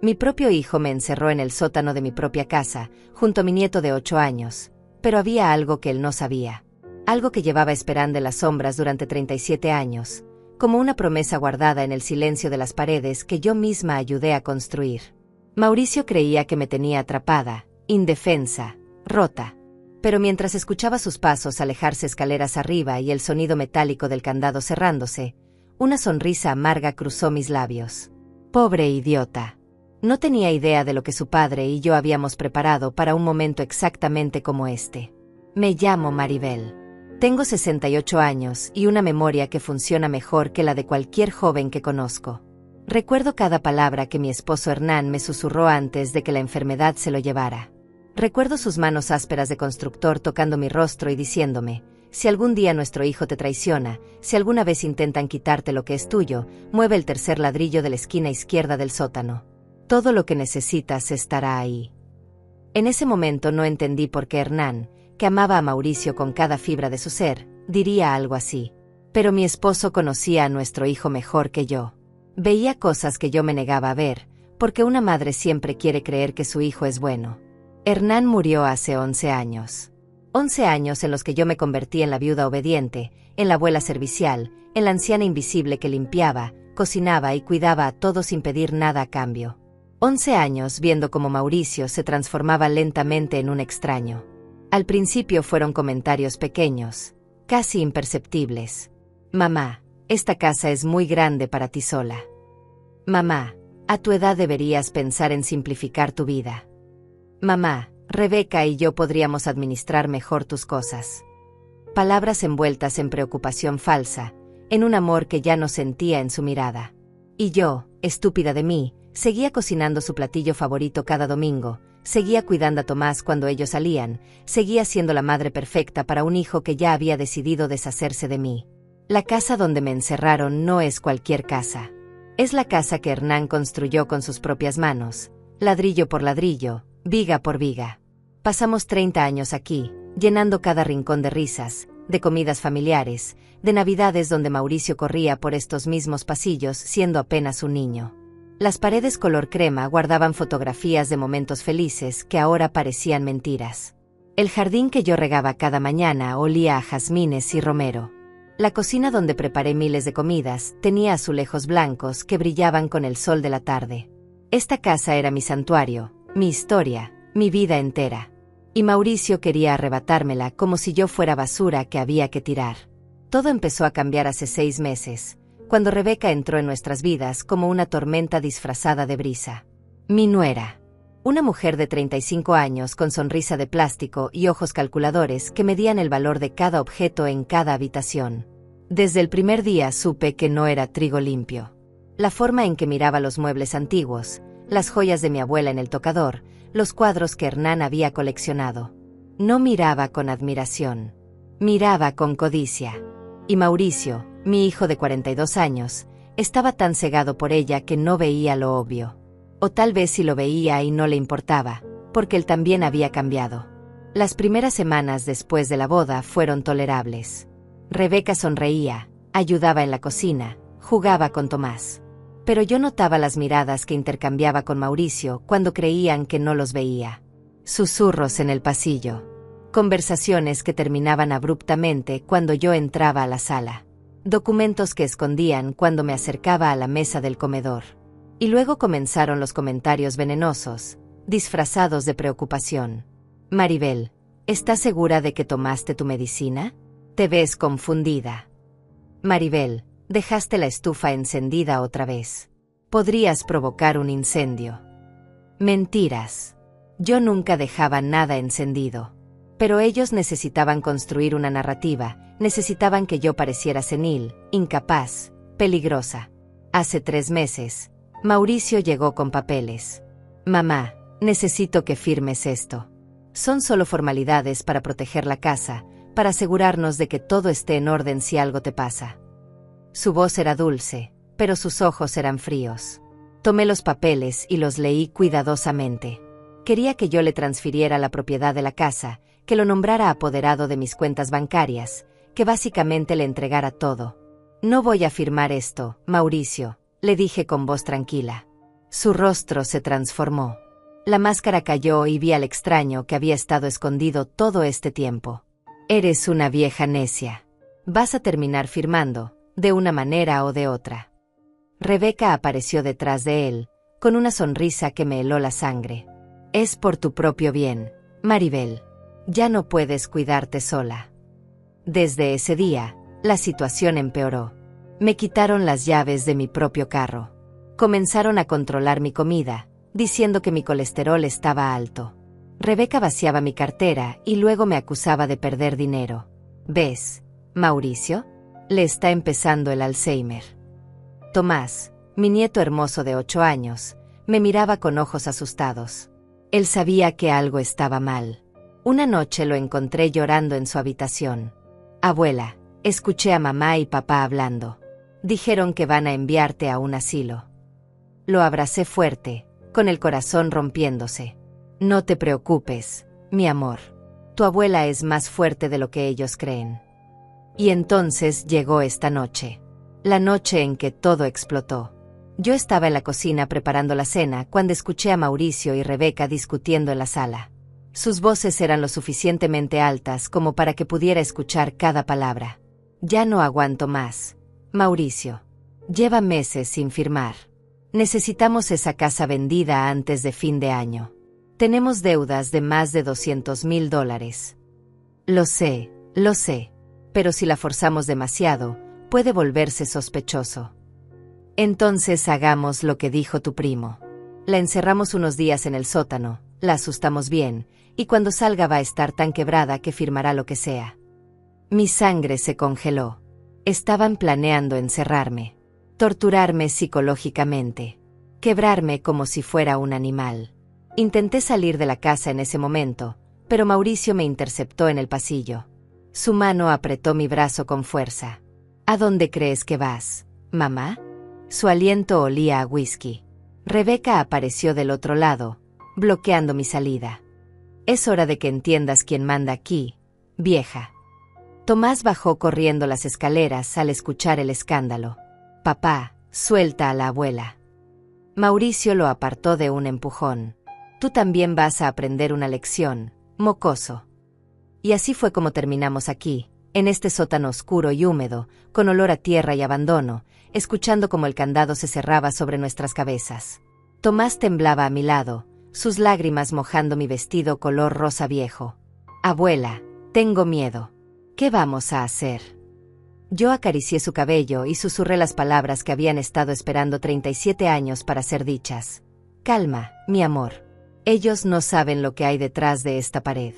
Mi propio hijo me encerró en el sótano de mi propia casa, junto a mi nieto de 8 años, pero había algo que él no sabía. Algo que llevaba esperando en las sombras durante 37 años, como una promesa guardada en el silencio de las paredes que yo misma ayudé a construir. Mauricio creía que me tenía atrapada, indefensa, rota. Pero mientras escuchaba sus pasos alejarse escaleras arriba y el sonido metálico del candado cerrándose, una sonrisa amarga cruzó mis labios. Pobre idiota. No tenía idea de lo que su padre y yo habíamos preparado para un momento exactamente como este. Me llamo Maribel. Tengo 68 años y una memoria que funciona mejor que la de cualquier joven que conozco. Recuerdo cada palabra que mi esposo Hernán me susurró antes de que la enfermedad se lo llevara. Recuerdo sus manos ásperas de constructor tocando mi rostro y diciéndome: si algún día nuestro hijo te traiciona, si alguna vez intentan quitarte lo que es tuyo, mueve el tercer ladrillo de la esquina izquierda del sótano. Todo lo que necesitas estará ahí. En ese momento no entendí por qué Hernán, que amaba a Mauricio con cada fibra de su ser, diría algo así. Pero mi esposo conocía a nuestro hijo mejor que yo. Veía cosas que yo me negaba a ver, porque una madre siempre quiere creer que su hijo es bueno. Hernán murió hace 11 años. 11 años en los que yo me convertí en la viuda obediente, en la abuela servicial, en la anciana invisible que limpiaba, cocinaba y cuidaba a todos sin pedir nada a cambio. 11 años viendo cómo Mauricio se transformaba lentamente en un extraño. Al principio fueron comentarios pequeños, casi imperceptibles. Mamá, esta casa es muy grande para ti sola. Mamá, a tu edad deberías pensar en simplificar tu vida. Mamá, Rebeca y yo podríamos administrar mejor tus cosas. Palabras envueltas en preocupación falsa, en un amor que ya no sentía en su mirada. Y yo, estúpida de mí, seguía cocinando su platillo favorito cada domingo, seguía cuidando a Tomás cuando ellos salían, seguía siendo la madre perfecta para un hijo que ya había decidido deshacerse de mí. La casa donde me encerraron no es cualquier casa. Es la casa que Hernán construyó con sus propias manos, ladrillo por ladrillo, viga por viga. Pasamos 30 años aquí, llenando cada rincón de risas, de comidas familiares, de navidades donde Mauricio corría por estos mismos pasillos siendo apenas un niño. Las paredes color crema guardaban fotografías de momentos felices que ahora parecían mentiras. El jardín que yo regaba cada mañana olía a jazmines y romero. La cocina donde preparé miles de comidas tenía azulejos blancos que brillaban con el sol de la tarde. Esta casa era mi santuario, mi historia, mi vida entera. Y Mauricio quería arrebatármela como si yo fuera basura que había que tirar. Todo empezó a cambiar hace 6 meses, cuando Rebeca entró en nuestras vidas como una tormenta disfrazada de brisa. Mi nuera. Una mujer de 35 años con sonrisa de plástico y ojos calculadores que medían el valor de cada objeto en cada habitación. Desde el primer día supe que no era trigo limpio. La forma en que miraba los muebles antiguos, las joyas de mi abuela en el tocador, los cuadros que Hernán había coleccionado. No miraba con admiración. Miraba con codicia. Y Mauricio, mi hijo de 42 años, estaba tan cegado por ella que no veía lo obvio. O tal vez sí lo veía y no le importaba, porque él también había cambiado. Las primeras semanas después de la boda fueron tolerables. Rebeca sonreía, ayudaba en la cocina, jugaba con Tomás. Pero yo notaba las miradas que intercambiaba con Mauricio cuando creían que no los veía. Susurros en el pasillo. Conversaciones que terminaban abruptamente cuando yo entraba a la sala. Documentos que escondían cuando me acercaba a la mesa del comedor. Y luego comenzaron los comentarios venenosos, disfrazados de preocupación. Maribel, ¿estás segura de que tomaste tu medicina? Te ves confundida. Maribel, dejaste la estufa encendida otra vez. Podrías provocar un incendio. Mentiras. Yo nunca dejaba nada encendido. Pero ellos necesitaban construir una narrativa, necesitaban que yo pareciera senil, incapaz, peligrosa. Hace 3 meses, Mauricio llegó con papeles. Mamá, necesito que firmes esto. Son solo formalidades para proteger la casa, para asegurarnos de que todo esté en orden si algo te pasa. Su voz era dulce, pero sus ojos eran fríos. Tomé los papeles y los leí cuidadosamente. Quería que yo le transfiriera la propiedad de la casa, que lo nombrara apoderado de mis cuentas bancarias, que básicamente le entregara todo. No voy a firmar esto, Mauricio, le dije con voz tranquila. Su rostro se transformó. La máscara cayó y vi al extraño que había estado escondido todo este tiempo. Eres una vieja necia. Vas a terminar firmando, de una manera o de otra. Rebeca apareció detrás de él, con una sonrisa que me heló la sangre. Es por tu propio bien, Maribel. Ya no puedes cuidarte sola. Desde ese día, la situación empeoró. Me quitaron las llaves de mi propio carro. Comenzaron a controlar mi comida, diciendo que mi colesterol estaba alto. Rebeca vaciaba mi cartera y luego me acusaba de perder dinero. ¿Ves, Mauricio? Le está empezando el Alzheimer. Tomás, mi nieto hermoso de 8 años, me miraba con ojos asustados. Él sabía que algo estaba mal. Una noche lo encontré llorando en su habitación. Abuela, escuché a mamá y papá hablando. Dijeron que van a enviarte a un asilo. Lo abracé fuerte, con el corazón rompiéndose. No te preocupes, mi amor. Tu abuela es más fuerte de lo que ellos creen. Y entonces llegó esta noche. La noche en que todo explotó. Yo estaba en la cocina preparando la cena cuando escuché a Mauricio y Rebeca discutiendo en la sala. Sus voces eran lo suficientemente altas como para que pudiera escuchar cada palabra. Ya no aguanto más. Mauricio. Lleva meses sin firmar. Necesitamos esa casa vendida antes de fin de año. Tenemos deudas de más de $200,000. Lo sé, pero si la forzamos demasiado, puede volverse sospechoso. Entonces hagamos lo que dijo tu primo. La encerramos unos días en el sótano, la asustamos bien, y cuando salga va a estar tan quebrada que firmará lo que sea. Mi sangre se congeló. Estaban planeando encerrarme, torturarme psicológicamente, quebrarme como si fuera un animal. Intenté salir de la casa en ese momento, pero Mauricio me interceptó en el pasillo. Su mano apretó mi brazo con fuerza. ¿A dónde crees que vas, mamá? Su aliento olía a whisky. Rebeca apareció del otro lado, bloqueando mi salida. Es hora de que entiendas quién manda aquí, vieja. Tomás bajó corriendo las escaleras al escuchar el escándalo. Papá, suelta a la abuela. Mauricio lo apartó de un empujón. Tú también vas a aprender una lección, mocoso. Y así fue como terminamos aquí, en este sótano oscuro y húmedo, con olor a tierra y abandono, escuchando como el candado se cerraba sobre nuestras cabezas. Tomás temblaba a mi lado, sus lágrimas mojando mi vestido color rosa viejo. Abuela, tengo miedo. ¿Qué vamos a hacer? Yo acaricié su cabello y susurré las palabras que habían estado esperando 37 años para ser dichas. Calma, mi amor. Ellos no saben lo que hay detrás de esta pared.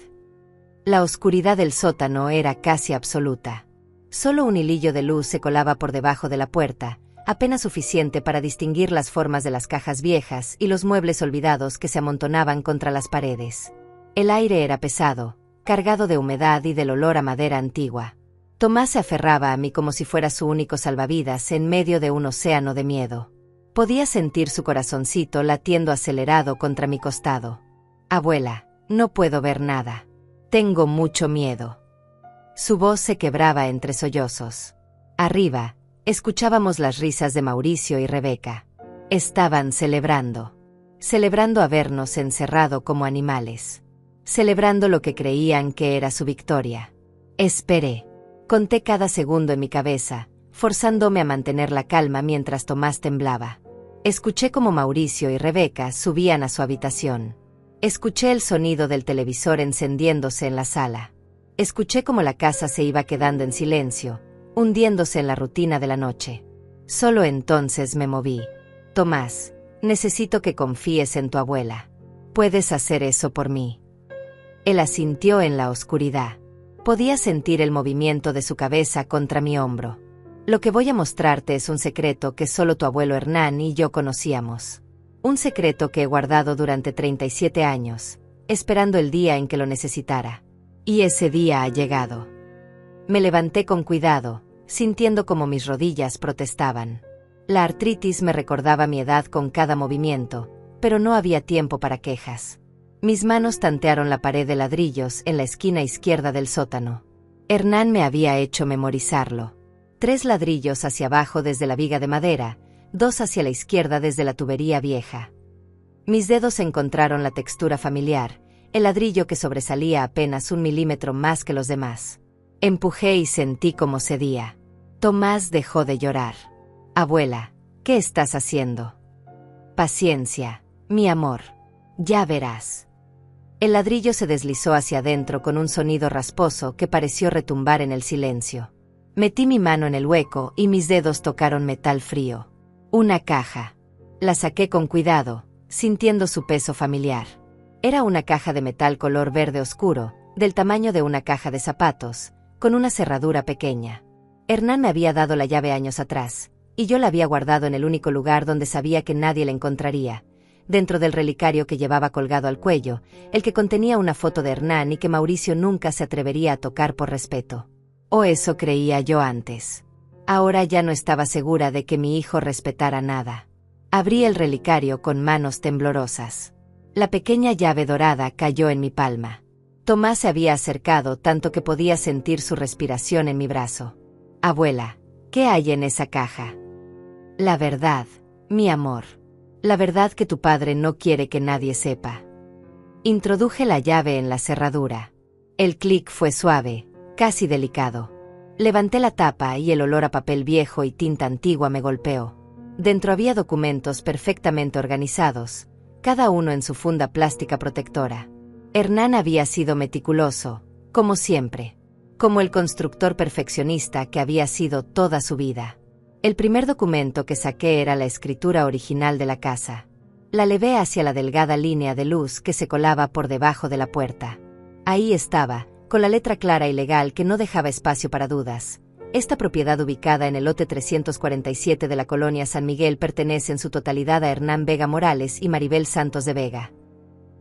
La oscuridad del sótano era casi absoluta. Solo un hilillo de luz se colaba por debajo de la puerta, apenas suficiente para distinguir las formas de las cajas viejas y los muebles olvidados que se amontonaban contra las paredes. El aire era pesado, cargado de humedad y del olor a madera antigua. Tomás se aferraba a mí como si fuera su único salvavidas en medio de un océano de miedo. Podía sentir su corazoncito latiendo acelerado contra mi costado. Abuela, no puedo ver nada. Tengo mucho miedo. Su voz se quebraba entre sollozos. Arriba, escuchábamos las risas de Mauricio y Rebeca. Estaban celebrando. Celebrando habernos encerrado como animales. Celebrando lo que creían que era su victoria. Esperé. Conté cada segundo en mi cabeza, forzándome a mantener la calma mientras Tomás temblaba. Escuché cómo Mauricio y Rebeca subían a su habitación. Escuché el sonido del televisor encendiéndose en la sala. Escuché cómo la casa se iba quedando en silencio, hundiéndose en la rutina de la noche. Solo entonces me moví. Tomás, necesito que confíes en tu abuela. ¿Puedes hacer eso por mí? Él asintió en la oscuridad. Podía sentir el movimiento de su cabeza contra mi hombro. Lo que voy a mostrarte es un secreto que solo tu abuelo Hernán y yo conocíamos. Un secreto que he guardado durante 37 años, esperando el día en que lo necesitara. Y ese día ha llegado. Me levanté con cuidado, sintiendo como mis rodillas protestaban. La artritis me recordaba mi edad con cada movimiento, pero no había tiempo para quejas. Mis manos tantearon la pared de ladrillos en la esquina izquierda del sótano. Hernán me había hecho memorizarlo. 3 ladrillos hacia abajo desde la viga de madera, 2 hacia la izquierda desde la tubería vieja. Mis dedos encontraron la textura familiar, el ladrillo que sobresalía apenas 1 milímetro más que los demás. Empujé y sentí cómo cedía. Tomás dejó de llorar. Abuela, ¿qué estás haciendo? Paciencia, mi amor. Ya verás. El ladrillo se deslizó hacia adentro con un sonido rasposo que pareció retumbar en el silencio. Metí mi mano en el hueco y mis dedos tocaron metal frío. Una caja. La saqué con cuidado, sintiendo su peso familiar. Era una caja de metal color verde oscuro, del tamaño de una caja de zapatos, con una cerradura pequeña. Hernán me había dado la llave años atrás, y yo la había guardado en el único lugar donde sabía que nadie la encontraría, dentro del relicario que llevaba colgado al cuello, el que contenía una foto de Hernán y que Mauricio nunca se atrevería a tocar por respeto. O eso creía yo antes. Ahora ya no estaba segura de que mi hijo respetara nada. Abrí el relicario con manos temblorosas. La pequeña llave dorada cayó en mi palma. Tomás se había acercado tanto que podía sentir su respiración en mi brazo. Abuela, ¿qué hay en esa caja? La verdad, mi amor. La verdad que tu padre no quiere que nadie sepa. Introduje la llave en la cerradura. El clic fue suave, casi delicado. Levanté la tapa y el olor a papel viejo y tinta antigua me golpeó. Dentro había documentos perfectamente organizados, cada uno en su funda plástica protectora. Hernán había sido meticuloso, como siempre, como el constructor perfeccionista que había sido toda su vida. El primer documento que saqué era la escritura original de la casa. La levé hacia la delgada línea de luz que se colaba por debajo de la puerta. Ahí estaba, con la letra clara y legal que no dejaba espacio para dudas. Esta propiedad ubicada en el lote 347 de la colonia San Miguel pertenece en su totalidad a Hernán Vega Morales y Maribel Santos de Vega.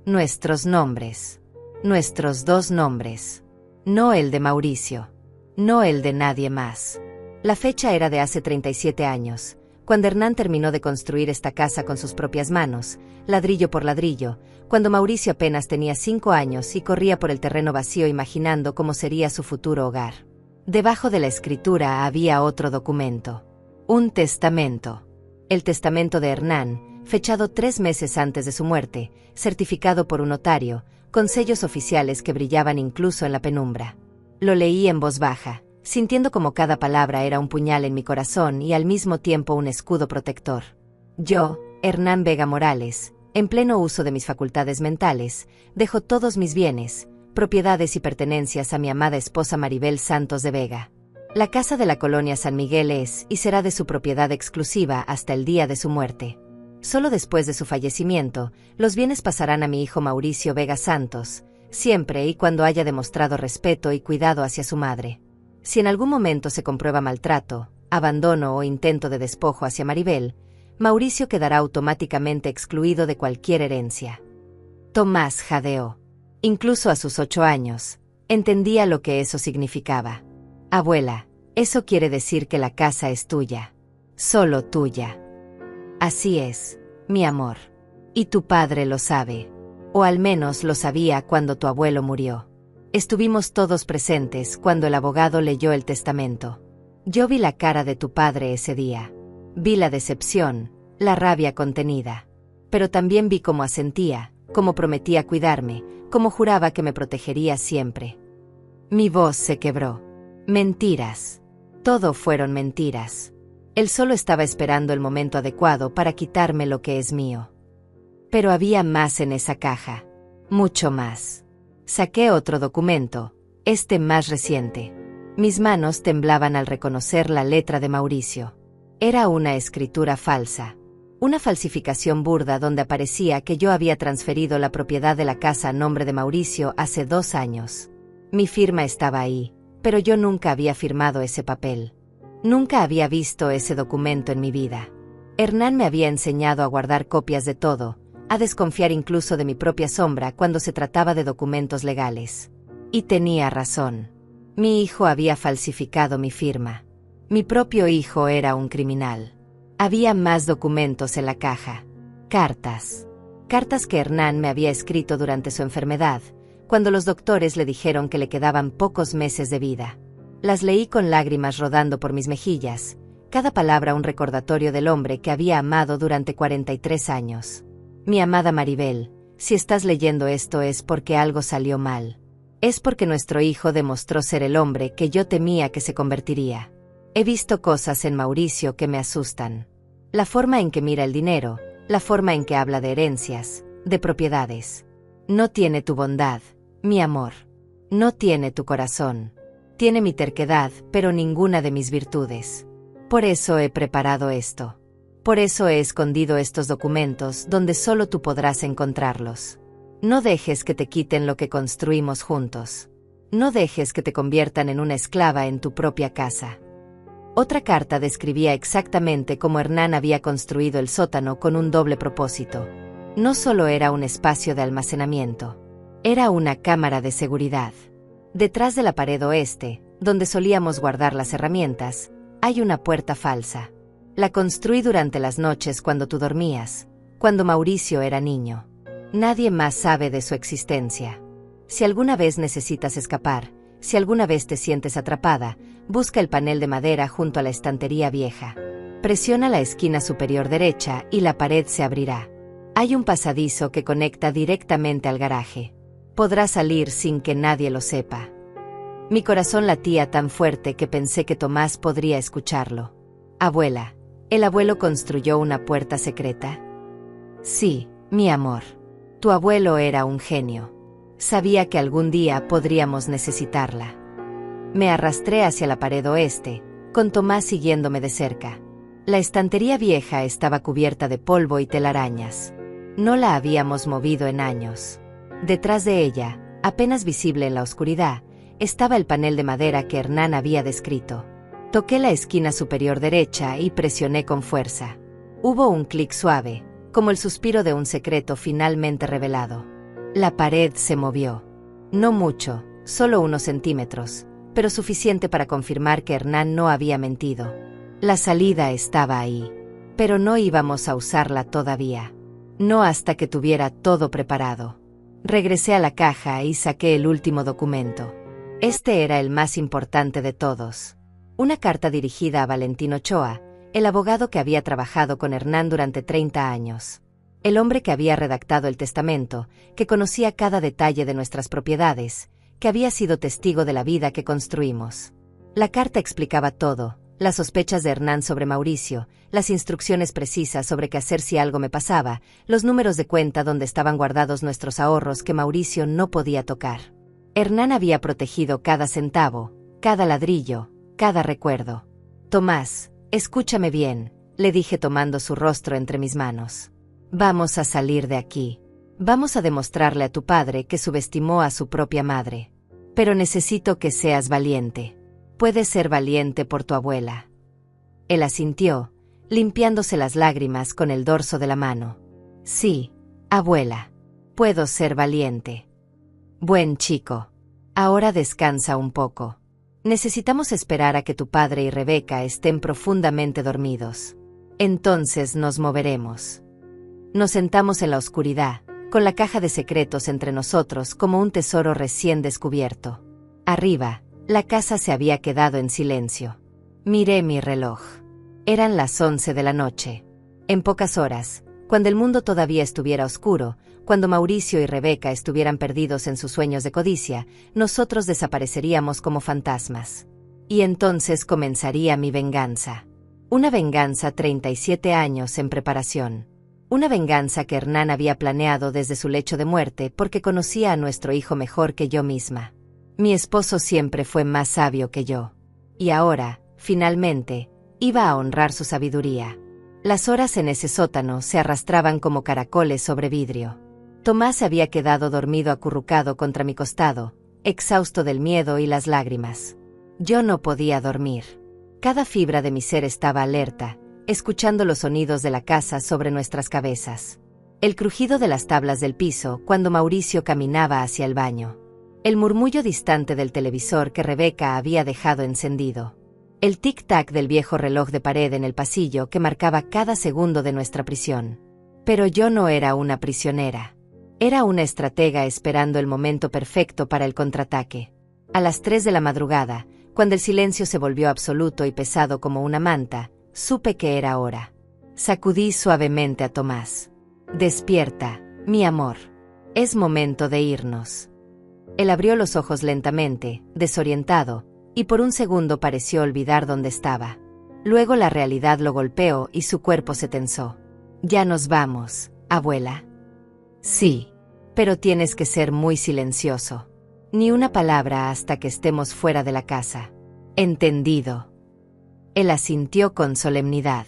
Nuestros nombres. Nuestros 2 nombres. No el de Mauricio. No el de nadie más. La fecha era de hace 37 años, cuando Hernán terminó de construir esta casa con sus propias manos, ladrillo por ladrillo, cuando Mauricio apenas tenía 5 años y corría por el terreno vacío imaginando cómo sería su futuro hogar. Debajo de la escritura había otro documento. Un testamento. El testamento de Hernán, fechado 3 meses antes de su muerte, certificado por un notario, con sellos oficiales que brillaban incluso en la penumbra. Lo leí en voz baja, sintiendo como cada palabra era un puñal en mi corazón y al mismo tiempo un escudo protector. Yo, Hernán Vega Morales, en pleno uso de mis facultades mentales, dejo todos mis bienes, propiedades y pertenencias a mi amada esposa Maribel Santos de Vega. La casa de la colonia San Miguel es y será de su propiedad exclusiva hasta el día de su muerte. Solo después de su fallecimiento, los bienes pasarán a mi hijo Mauricio Vega Santos, siempre y cuando haya demostrado respeto y cuidado hacia su madre. Si en algún momento se comprueba maltrato, abandono o intento de despojo hacia Maribel, Mauricio quedará automáticamente excluido de cualquier herencia. Tomás jadeó. Incluso a sus 8 años, entendía lo que eso significaba. Abuela, eso quiere decir que la casa es tuya. Solo tuya. Así es, mi amor. Y tu padre lo sabe. O al menos lo sabía cuando tu abuelo murió. Estuvimos todos presentes cuando el abogado leyó el testamento. Yo vi la cara de tu padre ese día. Vi la decepción, la rabia contenida. Pero también vi cómo asentía, cómo prometía cuidarme, cómo juraba que me protegería siempre. Mi voz se quebró. Mentiras. Todo fueron mentiras. Él solo estaba esperando el momento adecuado para quitarme lo que es mío. Pero había más en esa caja. Mucho más. Saqué otro documento, este más reciente. Mis manos temblaban al reconocer la letra de Mauricio. Era una escritura falsa. Una falsificación burda donde aparecía que yo había transferido la propiedad de la casa a nombre de Mauricio hace 2 años. Mi firma estaba ahí, pero yo nunca había firmado ese papel. Nunca había visto ese documento en mi vida. Hernán me había enseñado a guardar copias de todo, a desconfiar incluso de mi propia sombra cuando se trataba de documentos legales. Y tenía razón. Mi hijo había falsificado mi firma. Mi propio hijo era un criminal. Había más documentos en la caja. Cartas. Cartas que Hernán me había escrito durante su enfermedad, cuando los doctores le dijeron que le quedaban pocos meses de vida. Las leí con lágrimas rodando por mis mejillas, Cada palabra un recordatorio del hombre que había amado durante 43 años. Mi amada Maribel, si estás leyendo esto es porque algo salió mal. Es porque nuestro hijo demostró ser el hombre que yo temía que se convertiría. He visto cosas en Mauricio que me asustan. La forma en que mira el dinero, la forma en que habla de herencias, de propiedades. No tiene tu bondad, mi amor. No tiene tu corazón. Tiene mi terquedad, pero ninguna de mis virtudes. Por eso he preparado esto. Por eso he escondido estos documentos donde solo tú podrás encontrarlos. No dejes que te quiten lo que construimos juntos. No dejes que te conviertan en una esclava en tu propia casa. Otra carta describía exactamente cómo Hernán había construido el sótano con un doble propósito. No solo era un espacio de almacenamiento, era una cámara de seguridad. Detrás de la pared oeste, donde solíamos guardar las herramientas, hay una puerta falsa. La construí durante las noches cuando tú dormías, cuando Mauricio era niño. Nadie más sabe de su existencia. Si alguna vez necesitas escapar, si alguna vez te sientes atrapada, busca el panel de madera junto a la estantería vieja. Presiona la esquina superior derecha y la pared se abrirá. Hay un pasadizo que conecta directamente al garaje. Podrás salir sin que nadie lo sepa. Mi corazón latía tan fuerte que pensé que Tomás podría escucharlo. Abuela, ¿el abuelo construyó una puerta secreta? Sí, mi amor. Tu abuelo era un genio. Sabía que algún día podríamos necesitarla. Me arrastré hacia la pared oeste, con Tomás siguiéndome de cerca. La estantería vieja estaba cubierta de polvo y telarañas. No la habíamos movido en años. Detrás de ella, apenas visible en la oscuridad, estaba el panel de madera que Hernán había descrito. Toqué la esquina superior derecha y presioné con fuerza. Hubo un clic suave, como el suspiro de un secreto finalmente revelado. La pared se movió. No mucho, solo unos centímetros, pero suficiente para confirmar que Hernán no había mentido. La salida estaba ahí, pero no íbamos a usarla todavía. No hasta que tuviera todo preparado. Regresé a la caja y saqué el último documento. Este era el más importante de todos. Una carta dirigida a Valentín Ochoa, el abogado que había trabajado con Hernán durante 30 años. El hombre que había redactado el testamento, que conocía cada detalle de nuestras propiedades, que había sido testigo de la vida que construimos. La carta explicaba todo, las sospechas de Hernán sobre Mauricio, las instrucciones precisas sobre qué hacer si algo me pasaba, los números de cuenta donde estaban guardados nuestros ahorros que Mauricio no podía tocar. Hernán había protegido cada centavo, cada ladrillo, cada recuerdo. Tomás, escúchame bien, le dije tomando su rostro entre mis manos. Vamos a salir de aquí. Vamos a demostrarle a tu padre que subestimó a su propia madre. Pero necesito que seas valiente. Puedes ser valiente por tu abuela. Él asintió, limpiándose las lágrimas con el dorso de la mano. Sí, abuela. Puedo ser valiente. Buen chico. Ahora descansa un poco. Necesitamos esperar a que tu padre y Rebeca estén profundamente dormidos. Entonces nos moveremos. Nos sentamos en la oscuridad, con la caja de secretos entre nosotros como un tesoro recién descubierto. Arriba, la casa se había quedado en silencio. Miré mi reloj. Eran las 11 de la noche. En pocas horas, cuando el mundo todavía estuviera oscuro, cuando Mauricio y Rebeca estuvieran perdidos en sus sueños de codicia, nosotros desapareceríamos como fantasmas. Y entonces comenzaría mi venganza. Una venganza 37 años en preparación. Una venganza que Hernán había planeado desde su lecho de muerte porque conocía a nuestro hijo mejor que yo misma. Mi esposo siempre fue más sabio que yo. Y ahora, finalmente, iba a honrar su sabiduría. Las horas en ese sótano se arrastraban como caracoles sobre vidrio. Tomás se había quedado dormido acurrucado contra mi costado, exhausto del miedo y las lágrimas. Yo no podía dormir. Cada fibra de mi ser estaba alerta, escuchando los sonidos de la casa sobre nuestras cabezas. El crujido de las tablas del piso cuando Mauricio caminaba hacia el baño. El murmullo distante del televisor que Rebeca había dejado encendido. El tic-tac del viejo reloj de pared en el pasillo que marcaba cada segundo de nuestra prisión. Pero yo no era una prisionera. Era una estratega esperando el momento perfecto para el contraataque. A las 3 de la madrugada, cuando el silencio se volvió absoluto y pesado como una manta, Supe que era hora. Sacudí suavemente a Tomás. Despierta, mi amor. Es momento de irnos. Él abrió los ojos lentamente, desorientado, y por un segundo pareció olvidar dónde estaba. Luego la realidad lo golpeó y su cuerpo se tensó. Ya nos vamos, abuela. Sí, pero tienes que ser muy silencioso. Ni una palabra hasta que estemos fuera de la casa. Entendido. Él asintió con solemnidad.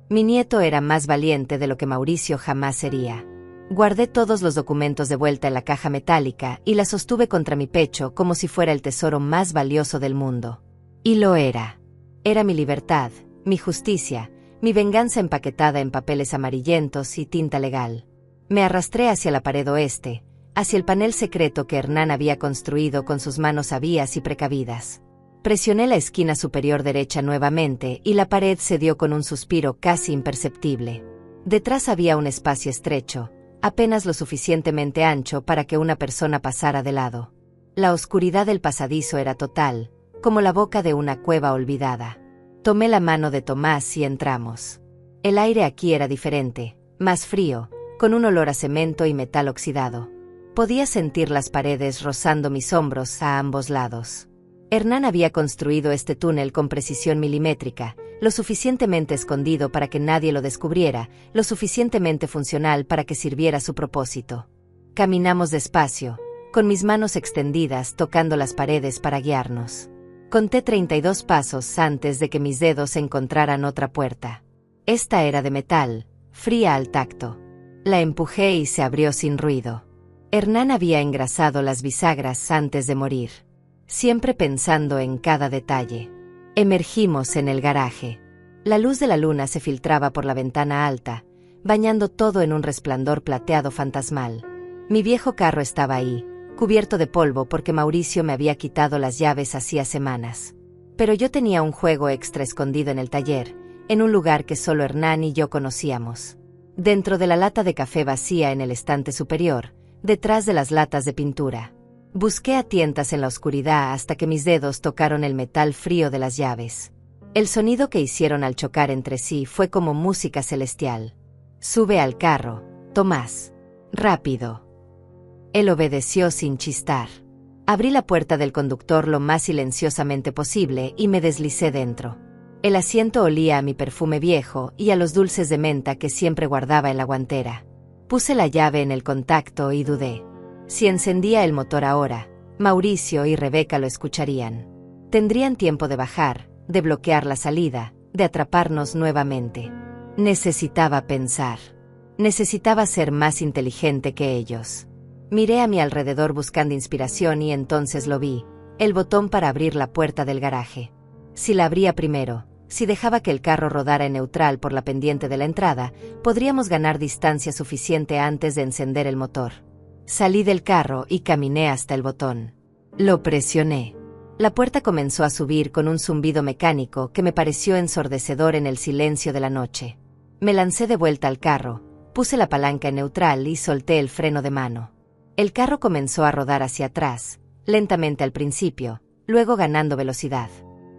Mi nieto era más valiente de lo que Mauricio jamás sería. Guardé todos los documentos de vuelta en la caja metálica y la sostuve contra mi pecho como si fuera el tesoro más valioso del mundo. Y lo era. Era mi libertad, mi justicia, mi venganza empaquetada en papeles amarillentos y tinta legal. Me arrastré hacia la pared oeste, hacia el panel secreto que Hernán había construido con sus manos sabias y precavidas. Presioné la esquina superior derecha nuevamente y la pared cedió con un suspiro casi imperceptible. Detrás había un espacio estrecho, apenas lo suficientemente ancho para que una persona pasara de lado. La oscuridad del pasadizo era total, como la boca de una cueva olvidada. Tomé la mano de Tomás y entramos. El aire aquí era diferente, más frío, con un olor a cemento y metal oxidado. Podía sentir las paredes rozando mis hombros a ambos lados. Hernán había construido este túnel con precisión milimétrica, lo suficientemente escondido para que nadie lo descubriera, lo suficientemente funcional para que sirviera su propósito. Caminamos despacio, con mis manos extendidas tocando las paredes para guiarnos. Conté 32 pasos antes de que mis dedos encontraran otra puerta. Esta era de metal, fría al tacto. La empujé y se abrió sin ruido. Hernán había engrasado las bisagras antes de morir, siempre pensando en cada detalle. Emergimos en el garaje. La luz de la luna se filtraba por la ventana alta, bañando todo en un resplandor plateado fantasmal. Mi viejo carro estaba ahí, cubierto de polvo porque Mauricio me había quitado las llaves hacía semanas. Pero yo tenía un juego extra escondido en el taller, en un lugar que solo Hernán y yo conocíamos. Dentro de la lata de café vacía en el estante superior, detrás de las latas de pintura. Busqué a tientas en la oscuridad hasta que mis dedos tocaron el metal frío de las llaves. El sonido que hicieron al chocar entre sí fue como música celestial. Sube al carro, Tomás. Rápido. Él obedeció sin chistar. Abrí la puerta del conductor lo más silenciosamente posible y me deslicé dentro. El asiento olía a mi perfume viejo y a los dulces de menta que siempre guardaba en la guantera. Puse la llave en el contacto y dudé. Si encendía el motor ahora, Mauricio y Rebeca lo escucharían. Tendrían tiempo de bajar, de bloquear la salida, de atraparnos nuevamente. Necesitaba pensar. Necesitaba ser más inteligente que ellos. Miré a mi alrededor buscando inspiración y entonces lo vi, el botón para abrir la puerta del garaje. Si la abría primero, si dejaba que el carro rodara en neutral por la pendiente de la entrada, podríamos ganar distancia suficiente antes de encender el motor. Salí del carro y caminé hasta el botón. Lo presioné. La puerta comenzó a subir con un zumbido mecánico que me pareció ensordecedor en el silencio de la noche. Me lancé de vuelta al carro, puse la palanca en neutral y solté el freno de mano. El carro comenzó a rodar hacia atrás, lentamente al principio, luego ganando velocidad.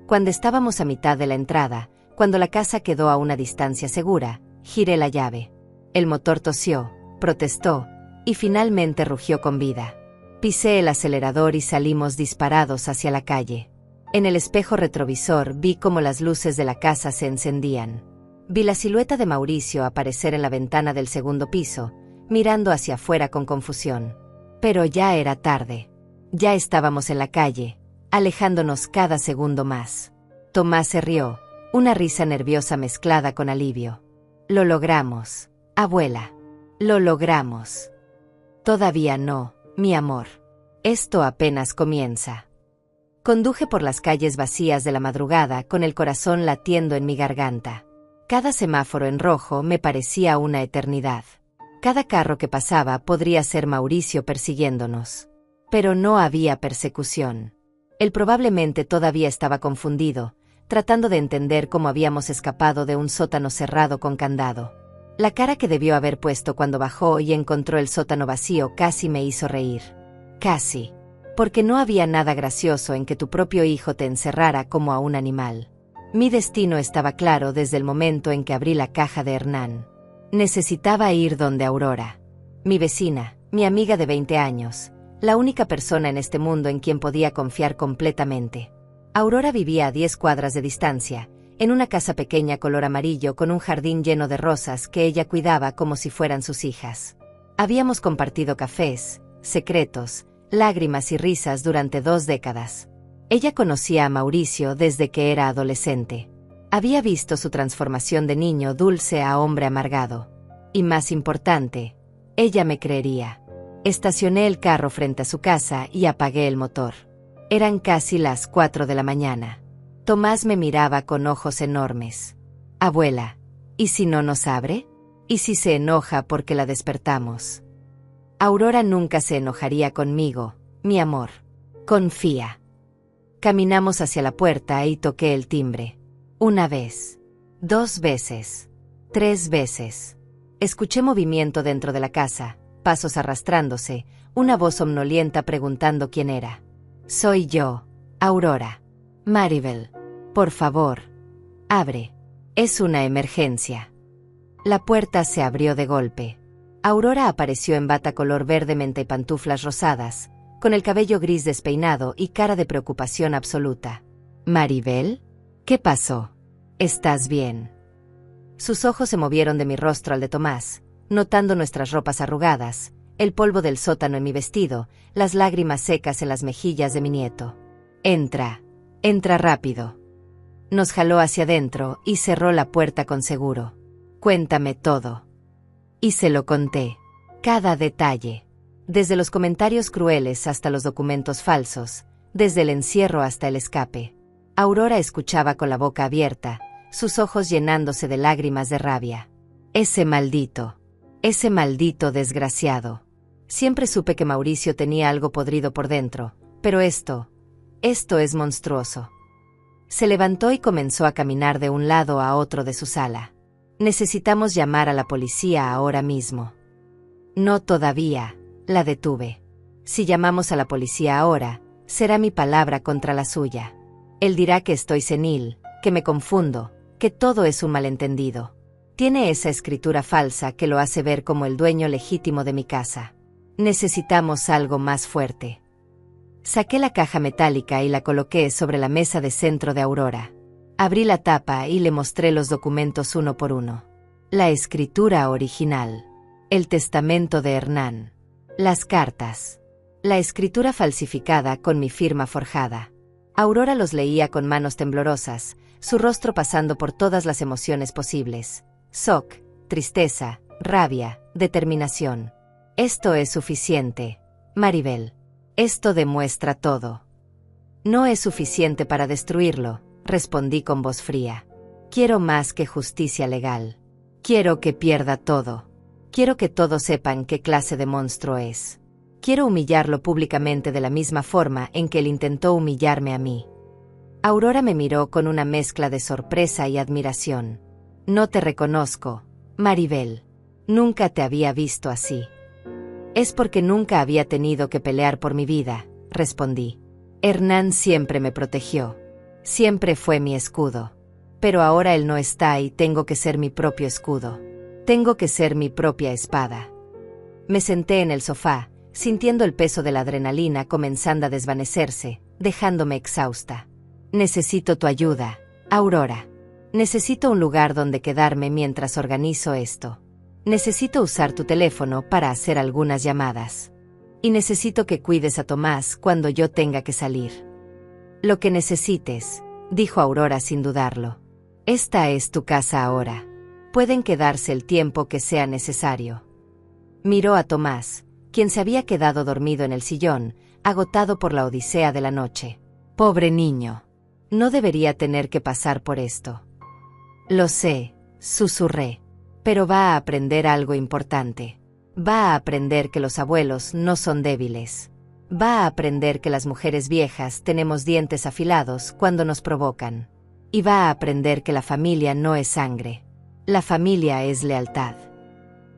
Cuando estábamos a mitad de la entrada, cuando la casa quedó a una distancia segura, giré la llave. El motor tosió, protestó, y finalmente rugió con vida. Pisé el acelerador y salimos disparados hacia la calle. En el espejo retrovisor vi cómo las luces de la casa se encendían. Vi la silueta de Mauricio aparecer en la ventana del segundo piso, mirando hacia afuera con confusión. Pero ya era tarde. Ya estábamos en la calle, alejándonos cada segundo más. Tomás se rió, una risa nerviosa mezclada con alivio. Lo logramos, abuela. Lo logramos. Todavía no, mi amor. Esto apenas comienza. Conduje por las calles vacías de la madrugada con el corazón latiendo en mi garganta. Cada semáforo en rojo me parecía una eternidad. Cada carro que pasaba podría ser Mauricio persiguiéndonos. Pero no había persecución. Él probablemente todavía estaba confundido, tratando de entender cómo habíamos escapado de un sótano cerrado con candado. La cara que debió haber puesto cuando bajó y encontró el sótano vacío casi me hizo reír. Casi. Porque no había nada gracioso en que tu propio hijo te encerrara como a un animal. Mi destino estaba claro desde el momento en que abrí la caja de Hernán. Necesitaba ir donde Aurora. Mi vecina, mi amiga de 20 años, la única persona en este mundo en quien podía confiar completamente. Aurora vivía a 10 cuadras de distancia, en una casa pequeña color amarillo con un jardín lleno de rosas que ella cuidaba como si fueran sus hijas. Habíamos compartido cafés, secretos, lágrimas y risas durante 2 décadas. Ella conocía a Mauricio desde que era adolescente. Había visto su transformación de niño dulce a hombre amargado. Y más importante, ella me creería. Estacioné el carro frente a su casa y apagué el motor. Eran casi las 4 de la mañana. Tomás me miraba con ojos enormes. Abuela, ¿y si no nos abre? ¿Y si se enoja porque la despertamos? Aurora nunca se enojaría conmigo, mi amor. Confía. Caminamos hacia la puerta y toqué el timbre. 1 vez. 2 veces. 3 veces. Escuché movimiento dentro de la casa, pasos arrastrándose, una voz somnolienta preguntando quién era. Soy yo, Aurora. Maribel. Por favor. Abre. Es una emergencia. La puerta se abrió de golpe. Aurora apareció en bata color verde menta y pantuflas rosadas, con el cabello gris despeinado y cara de preocupación absoluta. ¿Maribel? ¿Qué pasó? ¿Estás bien? Sus ojos se movieron de mi rostro al de Tomás, notando nuestras ropas arrugadas, el polvo del sótano en mi vestido, las lágrimas secas en las mejillas de mi nieto. Entra rápido. Nos jaló hacia adentro y cerró la puerta con seguro. Cuéntame todo. Y se lo conté. Cada detalle. Desde los comentarios crueles hasta los documentos falsos, desde el encierro hasta el escape. Aurora escuchaba con la boca abierta, sus ojos llenándose de lágrimas de rabia. Ese maldito desgraciado. Siempre supe que Mauricio tenía algo podrido por dentro, pero esto es monstruoso. Se levantó y comenzó a caminar de un lado a otro de su sala. Necesitamos llamar a la policía ahora mismo. No todavía. La detuve. Si llamamos a la policía ahora, será mi palabra contra la suya. Él dirá que estoy senil, que me confundo, que todo es un malentendido. Tiene esa escritura falsa que lo hace ver como el dueño legítimo de mi casa. Necesitamos algo más fuerte. Saqué la caja metálica y la coloqué sobre la mesa de centro de Aurora. Abrí la tapa y le mostré los documentos uno por uno. La escritura original. El testamento de Hernán. Las cartas. La escritura falsificada con mi firma forjada. Aurora los leía con manos temblorosas, su rostro pasando por todas las emociones posibles. Shock, tristeza, rabia, determinación. Esto es suficiente, Maribel. Esto demuestra todo. No es suficiente para destruirlo, respondí con voz fría. Quiero más que justicia legal. Quiero que pierda todo. Quiero que todos sepan qué clase de monstruo es. Quiero humillarlo públicamente de la misma forma en que él intentó humillarme a mí. Aurora me miró con una mezcla de sorpresa y admiración. No te reconozco, Maribel. Nunca te había visto así. Es porque nunca había tenido que pelear por mi vida, respondí. Hernán siempre me protegió. Siempre fue mi escudo. Pero ahora él no está y tengo que ser mi propio escudo. Tengo que ser mi propia espada. Me senté en el sofá, sintiendo el peso de la adrenalina comenzando a desvanecerse, dejándome exhausta. Necesito tu ayuda, Aurora. Necesito un lugar donde quedarme mientras organizo esto. Necesito usar tu teléfono para hacer algunas llamadas. Y necesito que cuides a Tomás cuando yo tenga que salir. Lo que necesites, dijo Aurora sin dudarlo. Esta es tu casa ahora. Pueden quedarse el tiempo que sea necesario. Miró a Tomás, quien se había quedado dormido en el sillón, agotado por la odisea de la noche. Pobre niño. No debería tener que pasar por esto. Lo sé, susurré. Pero va a aprender algo importante. Va a aprender que los abuelos no son débiles. Va a aprender que las mujeres viejas tenemos dientes afilados cuando nos provocan. Y va a aprender que la familia no es sangre. La familia es lealtad.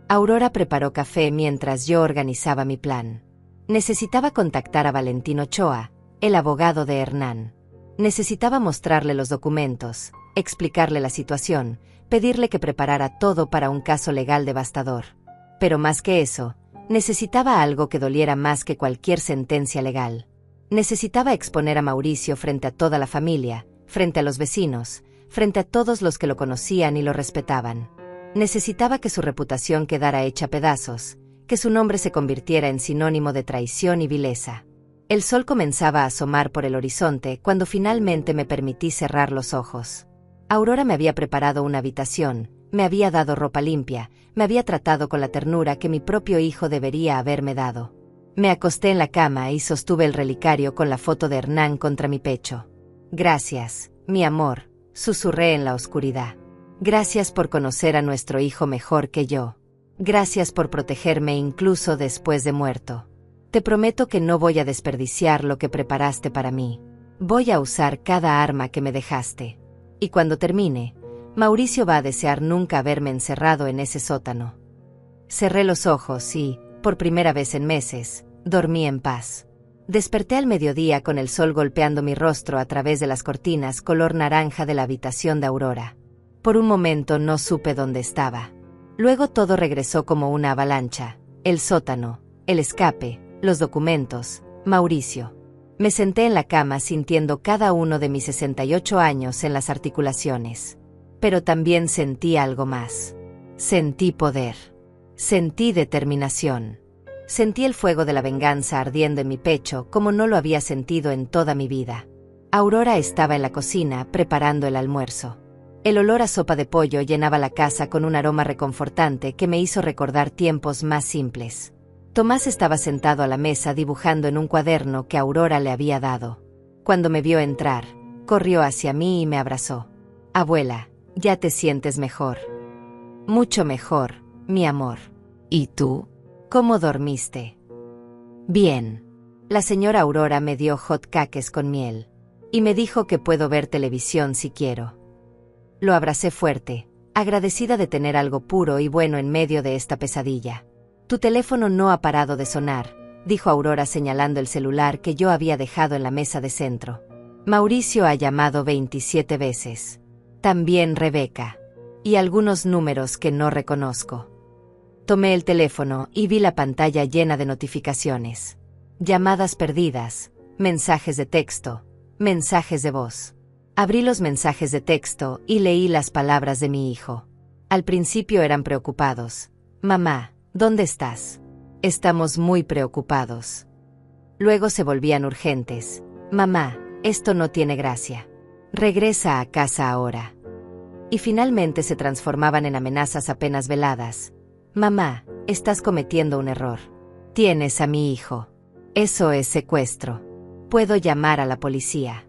Aurora preparó café mientras yo organizaba mi plan. Necesitaba contactar a Valentín Ochoa, el abogado de Hernán. Necesitaba mostrarle los documentos, explicarle la situación, pedirle que preparara todo para un caso legal devastador. Pero más que eso, necesitaba algo que doliera más que cualquier sentencia legal. Necesitaba exponer a Mauricio frente a toda la familia, frente a los vecinos, frente a todos los que lo conocían y lo respetaban. Necesitaba que su reputación quedara hecha pedazos, que su nombre se convirtiera en sinónimo de traición y vileza. El sol comenzaba a asomar por el horizonte cuando finalmente me permití cerrar los ojos. Aurora me había preparado una habitación, me había dado ropa limpia, me había tratado con la ternura que mi propio hijo debería haberme dado. Me acosté en la cama y sostuve el relicario con la foto de Hernán contra mi pecho. Gracias, mi amor, susurré en la oscuridad. Gracias por conocer a nuestro hijo mejor que yo. Gracias por protegerme incluso después de muerto. Te prometo que no voy a desperdiciar lo que preparaste para mí. Voy a usar cada arma que me dejaste. Y cuando termine, Mauricio va a desear nunca haberme encerrado en ese sótano. Cerré los ojos y, por primera vez en meses, dormí en paz. Desperté al mediodía con el sol golpeando mi rostro a través de las cortinas color naranja de la habitación de Aurora. Por un momento no supe dónde estaba. Luego todo regresó como una avalancha: el sótano, el escape, los documentos, Mauricio. Me senté en la cama sintiendo cada uno de mis 68 años en las articulaciones. Pero también sentí algo más. Sentí poder. Sentí determinación. Sentí el fuego de la venganza ardiendo en mi pecho como no lo había sentido en toda mi vida. Aurora estaba en la cocina preparando el almuerzo. El olor a sopa de pollo llenaba la casa con un aroma reconfortante que me hizo recordar tiempos más simples. Tomás estaba sentado a la mesa dibujando en un cuaderno que Aurora le había dado. Cuando me vio entrar, corrió hacia mí y me abrazó. Abuela, ¿ya te sientes mejor? Mucho mejor, mi amor. ¿Y tú? ¿Cómo dormiste? Bien. La señora Aurora me dio hot cakes con miel. Y me dijo que puedo ver televisión si quiero. Lo abracé fuerte, agradecida de tener algo puro y bueno en medio de esta pesadilla. Tu teléfono no ha parado de sonar, dijo Aurora señalando el celular que yo había dejado en la mesa de centro. Mauricio ha llamado 27 veces. También Rebeca. Y algunos números que no reconozco. Tomé el teléfono y vi la pantalla llena de notificaciones. Llamadas perdidas, mensajes de texto, mensajes de voz. Abrí los mensajes de texto y leí las palabras de mi hijo. Al principio eran preocupados. Mamá, ¿dónde estás? Estamos muy preocupados. Luego se volvían urgentes. Mamá, esto no tiene gracia. Regresa a casa ahora. Y finalmente se transformaban en amenazas apenas veladas. Mamá, estás cometiendo un error. Tienes a mi hijo. Eso es secuestro. Puedo llamar a la policía.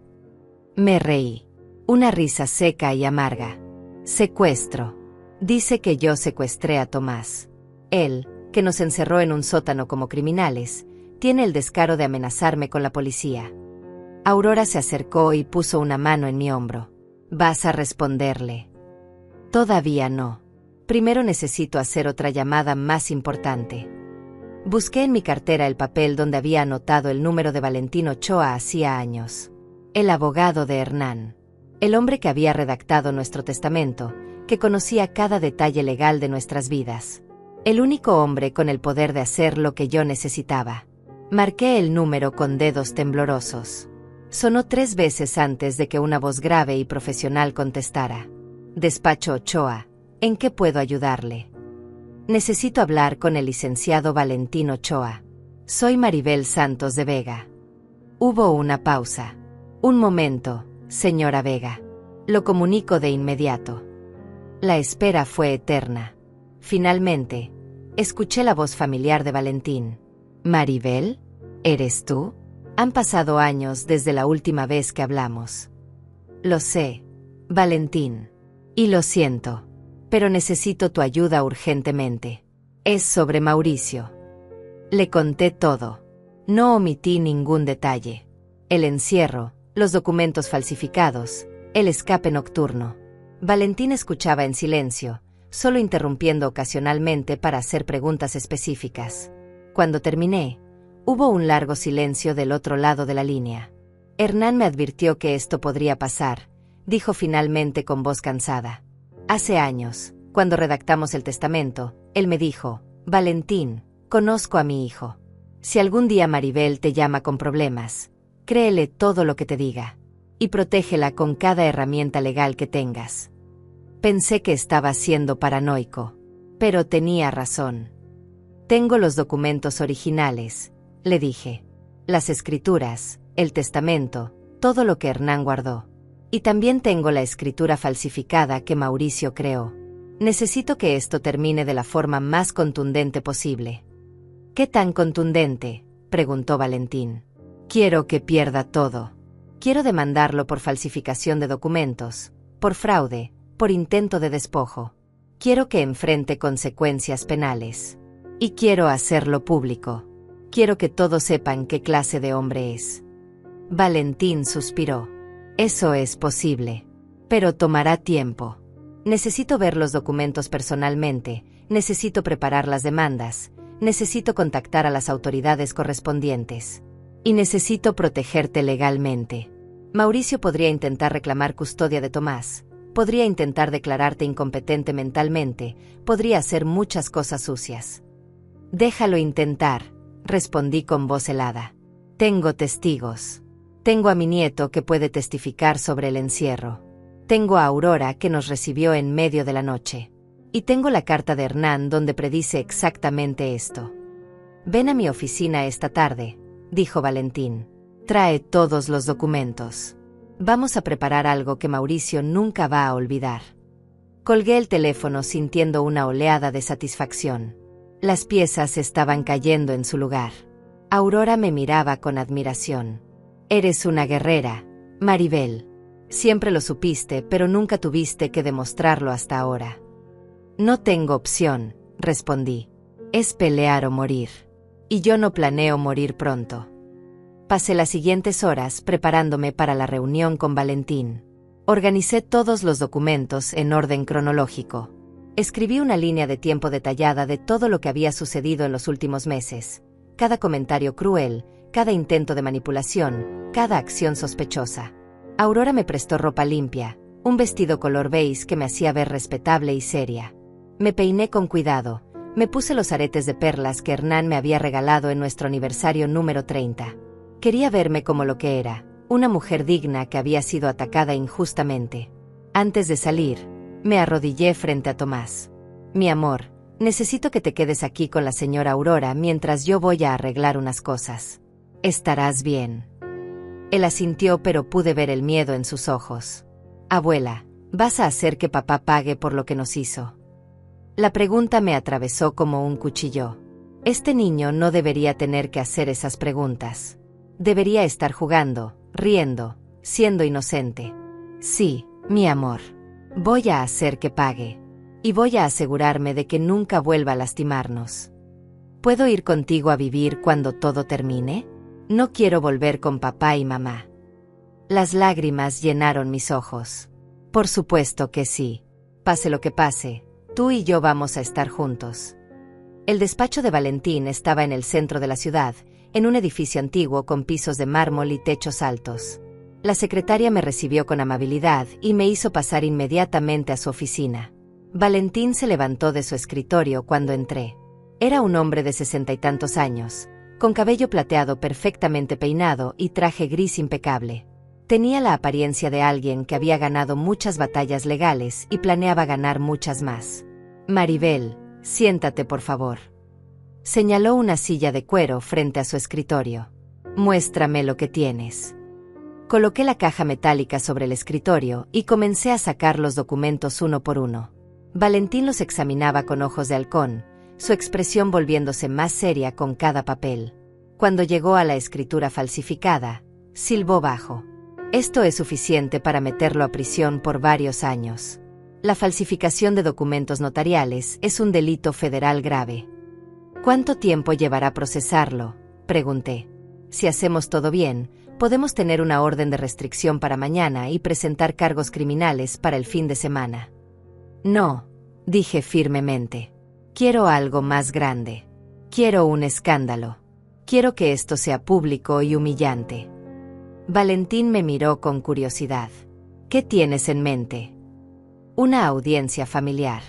Me reí. Una risa seca y amarga. Secuestro. Dice que yo secuestré a Tomás. Él, que nos encerró en un sótano como criminales, tiene el descaro de amenazarme con la policía. Aurora se acercó y puso una mano en mi hombro. ¿Vas a responderle? Todavía no. Primero necesito hacer otra llamada más importante. Busqué en mi cartera el papel donde había anotado el número de Valentín Ochoa hacía años. El abogado de Hernán. El hombre que había redactado nuestro testamento, que conocía cada detalle legal de nuestras vidas. El único hombre con el poder de hacer lo que yo necesitaba. Marqué el número con dedos temblorosos. Sonó 3 veces antes de que una voz grave y profesional contestara. Despacho Ochoa, ¿en qué puedo ayudarle? Necesito hablar con el licenciado Valentín Ochoa. Soy Maribel Santos de Vega. Hubo una pausa. Un momento, señora Vega. Lo comunico de inmediato. La espera fue eterna. Finalmente, escuché la voz familiar de Valentín. Maribel, ¿eres tú? Han pasado años desde la última vez que hablamos. Lo sé, Valentín. Y lo siento. Pero necesito tu ayuda urgentemente. Es sobre Mauricio. Le conté todo. No omití ningún detalle. El encierro, los documentos falsificados, el escape nocturno. Valentín escuchaba en silencio, solo interrumpiendo ocasionalmente para hacer preguntas específicas. Cuando terminé, hubo un largo silencio del otro lado de la línea. Hernán me advirtió que esto podría pasar, dijo finalmente con voz cansada. Hace años, cuando redactamos el testamento, él me dijo: Valentín, conozco a mi hijo. Si algún día Maribel te llama con problemas, créele todo lo que te diga. Y protégela con cada herramienta legal que tengas. Pensé que estaba siendo paranoico, pero tenía razón. Tengo los documentos originales, le dije. Las escrituras, el testamento, todo lo que Hernán guardó. Y también tengo la escritura falsificada que Mauricio creó. Necesito que esto termine de la forma más contundente posible. ¿Qué tan contundente?, preguntó Valentín. Quiero que pierda todo. Quiero demandarlo por falsificación de documentos, por fraude, por intento de despojo. Quiero que enfrente consecuencias penales. Y quiero hacerlo público. Quiero que todos sepan qué clase de hombre es. Valentín suspiró. Eso es posible. Pero tomará tiempo. Necesito ver los documentos personalmente, necesito preparar las demandas, necesito contactar a las autoridades correspondientes. Y necesito protegerte legalmente. Mauricio podría intentar reclamar custodia de Tomás, podría intentar declararte incompetente mentalmente, podría hacer muchas cosas sucias. Déjalo intentar, respondí con voz helada. Tengo testigos. Tengo a mi nieto que puede testificar sobre el encierro. Tengo a Aurora que nos recibió en medio de la noche. Y tengo la carta de Hernán donde predice exactamente esto. Ven a mi oficina esta tarde, dijo Valentín. Trae todos los documentos. Vamos a preparar algo que Mauricio nunca va a olvidar. Colgué el teléfono sintiendo una oleada de satisfacción. Las piezas estaban cayendo en su lugar. Aurora me miraba con admiración. Eres una guerrera, Maribel. Siempre lo supiste, pero nunca tuviste que demostrarlo hasta ahora. No tengo opción, respondí. Es pelear o morir. Y yo no planeo morir pronto. Pasé las siguientes horas preparándome para la reunión con Valentín. Organicé todos los documentos en orden cronológico. Escribí una línea de tiempo detallada de todo lo que había sucedido en los últimos meses. Cada comentario cruel, cada intento de manipulación, cada acción sospechosa. Aurora me prestó ropa limpia, un vestido color beige que me hacía ver respetable y seria. Me peiné con cuidado, me puse los aretes de perlas que Hernán me había regalado en nuestro aniversario número 30. Quería verme como lo que era, una mujer digna que había sido atacada injustamente. Antes de salir, me arrodillé frente a Tomás. Mi amor, necesito que te quedes aquí con la señora Aurora mientras yo voy a arreglar unas cosas. Estarás bien. Él asintió, pero pude ver el miedo en sus ojos. Abuela, ¿vas a hacer que papá pague por lo que nos hizo? La pregunta me atravesó como un cuchillo. Este niño no debería tener que hacer esas preguntas. Debería estar jugando, riendo, siendo inocente. Sí, mi amor. Voy a hacer que pague. Y voy a asegurarme de que nunca vuelva a lastimarnos. ¿Puedo ir contigo a vivir cuando todo termine? No quiero volver con papá y mamá. Las lágrimas llenaron mis ojos. Por supuesto que sí. Pase lo que pase, tú y yo vamos a estar juntos. El despacho de Valentín estaba en el centro de la ciudad, en un edificio antiguo con pisos de mármol y techos altos. La secretaria me recibió con amabilidad y me hizo pasar inmediatamente a su oficina. Valentín se levantó de su escritorio cuando entré. Era un hombre de 60 y tantos años, con cabello plateado perfectamente peinado y traje gris impecable. Tenía la apariencia de alguien que había ganado muchas batallas legales y planeaba ganar muchas más. Maribel, siéntate por favor. Señaló una silla de cuero frente a su escritorio. Muéstrame lo que tienes. Coloqué la caja metálica sobre el escritorio y comencé a sacar los documentos uno por uno. Valentín los examinaba con ojos de halcón, su expresión volviéndose más seria con cada papel. Cuando llegó a la escritura falsificada, silbó bajo. Esto es suficiente para meterlo a prisión por varios años. La falsificación de documentos notariales es un delito federal grave. ¿Cuánto tiempo llevará procesarlo?, pregunté. Si hacemos todo bien, podemos tener una orden de restricción para mañana y presentar cargos criminales para el fin de semana. No, dije firmemente. Quiero algo más grande. Quiero un escándalo. Quiero que esto sea público y humillante. Valentín me miró con curiosidad. ¿Qué tienes en mente? Una audiencia familiar.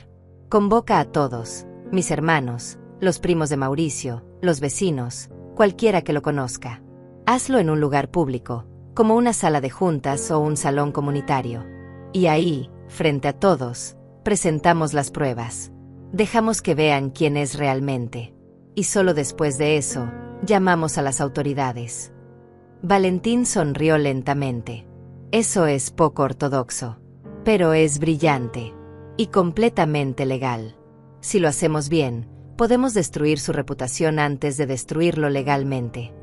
Convoca a todos, mis hermanos, los primos de Mauricio, los vecinos, cualquiera que lo conozca. Hazlo en un lugar público, como una sala de juntas o un salón comunitario. Y ahí, frente a todos, presentamos las pruebas. Dejamos que vean quién es realmente. Y solo después de eso, llamamos a las autoridades. Valentín sonrió lentamente. Eso es poco ortodoxo, pero es brillante y completamente legal. Si lo hacemos bien, podemos destruir su reputación antes de destruirlo legalmente.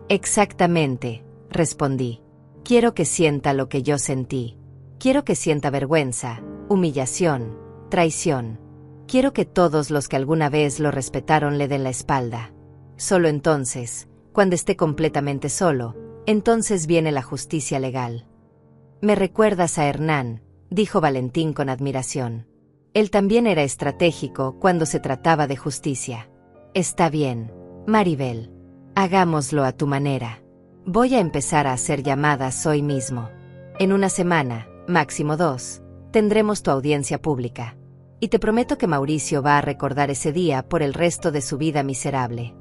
Exactamente, respondí. Quiero que sienta lo que yo sentí. Quiero que sienta vergüenza, humillación, traición. Quiero que todos los que alguna vez lo respetaron le den la espalda. Solo entonces, cuando esté completamente solo, entonces viene la justicia legal. Me recuerdas a Hernán, dijo Valentín con admiración. Él también era estratégico cuando se trataba de justicia. Está bien, Maribel. Hagámoslo a tu manera. Voy a empezar a hacer llamadas hoy mismo. En una semana, máximo 2, tendremos tu audiencia pública. Y te prometo que Mauricio va a recordar ese día por el resto de su vida miserable.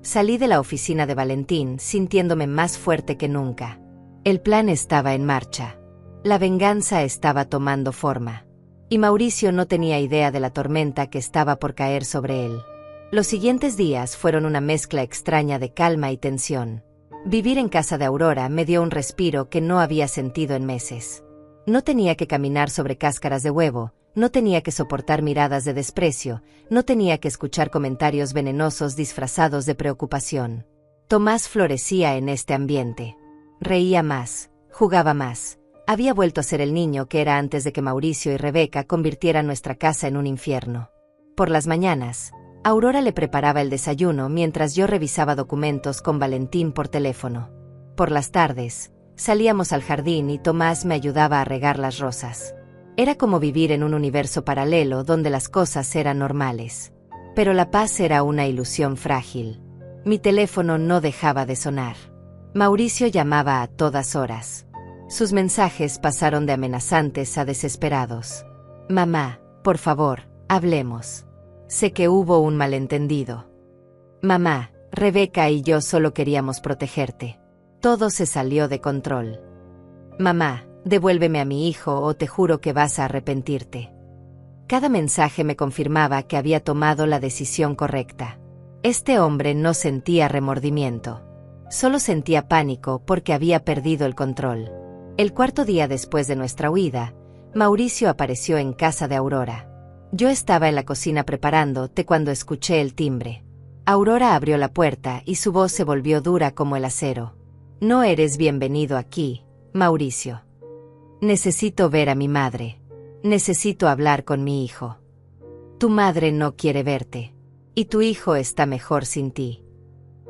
Salí de la oficina de Valentín sintiéndome más fuerte que nunca. El plan estaba en marcha. La venganza estaba tomando forma. Y Mauricio no tenía idea de la tormenta que estaba por caer sobre él. Los siguientes días fueron una mezcla extraña de calma y tensión. Vivir en casa de Aurora me dio un respiro que no había sentido en meses. No tenía que caminar sobre cáscaras de huevo, no tenía que soportar miradas de desprecio, no tenía que escuchar comentarios venenosos disfrazados de preocupación. Tomás florecía en este ambiente. Reía más, jugaba más. Había vuelto a ser el niño que era antes de que Mauricio y Rebeca convirtieran nuestra casa en un infierno. Por las mañanas, Aurora le preparaba el desayuno mientras yo revisaba documentos con Valentín por teléfono. Por las tardes, salíamos al jardín y Tomás me ayudaba a regar las rosas. Era como vivir en un universo paralelo donde las cosas eran normales. Pero la paz era una ilusión frágil. Mi teléfono no dejaba de sonar. Mauricio llamaba a todas horas. Sus mensajes pasaron de amenazantes a desesperados. Mamá, por favor, hablemos. Sé que hubo un malentendido. Mamá, Rebeca y yo solo queríamos protegerte. Todo se salió de control. Mamá, devuélveme a mi hijo o te juro que vas a arrepentirte. Cada mensaje me confirmaba que había tomado la decisión correcta. Este hombre no sentía remordimiento. Solo sentía pánico porque había perdido el control. El cuarto día después de nuestra huida, Mauricio apareció en casa de Aurora. Yo estaba en la cocina preparando té cuando escuché el timbre. Aurora abrió la puerta y su voz se volvió dura como el acero. No eres bienvenido aquí, Mauricio. Necesito ver a mi madre. Necesito hablar con mi hijo. Tu madre no quiere verte. Y tu hijo está mejor sin ti.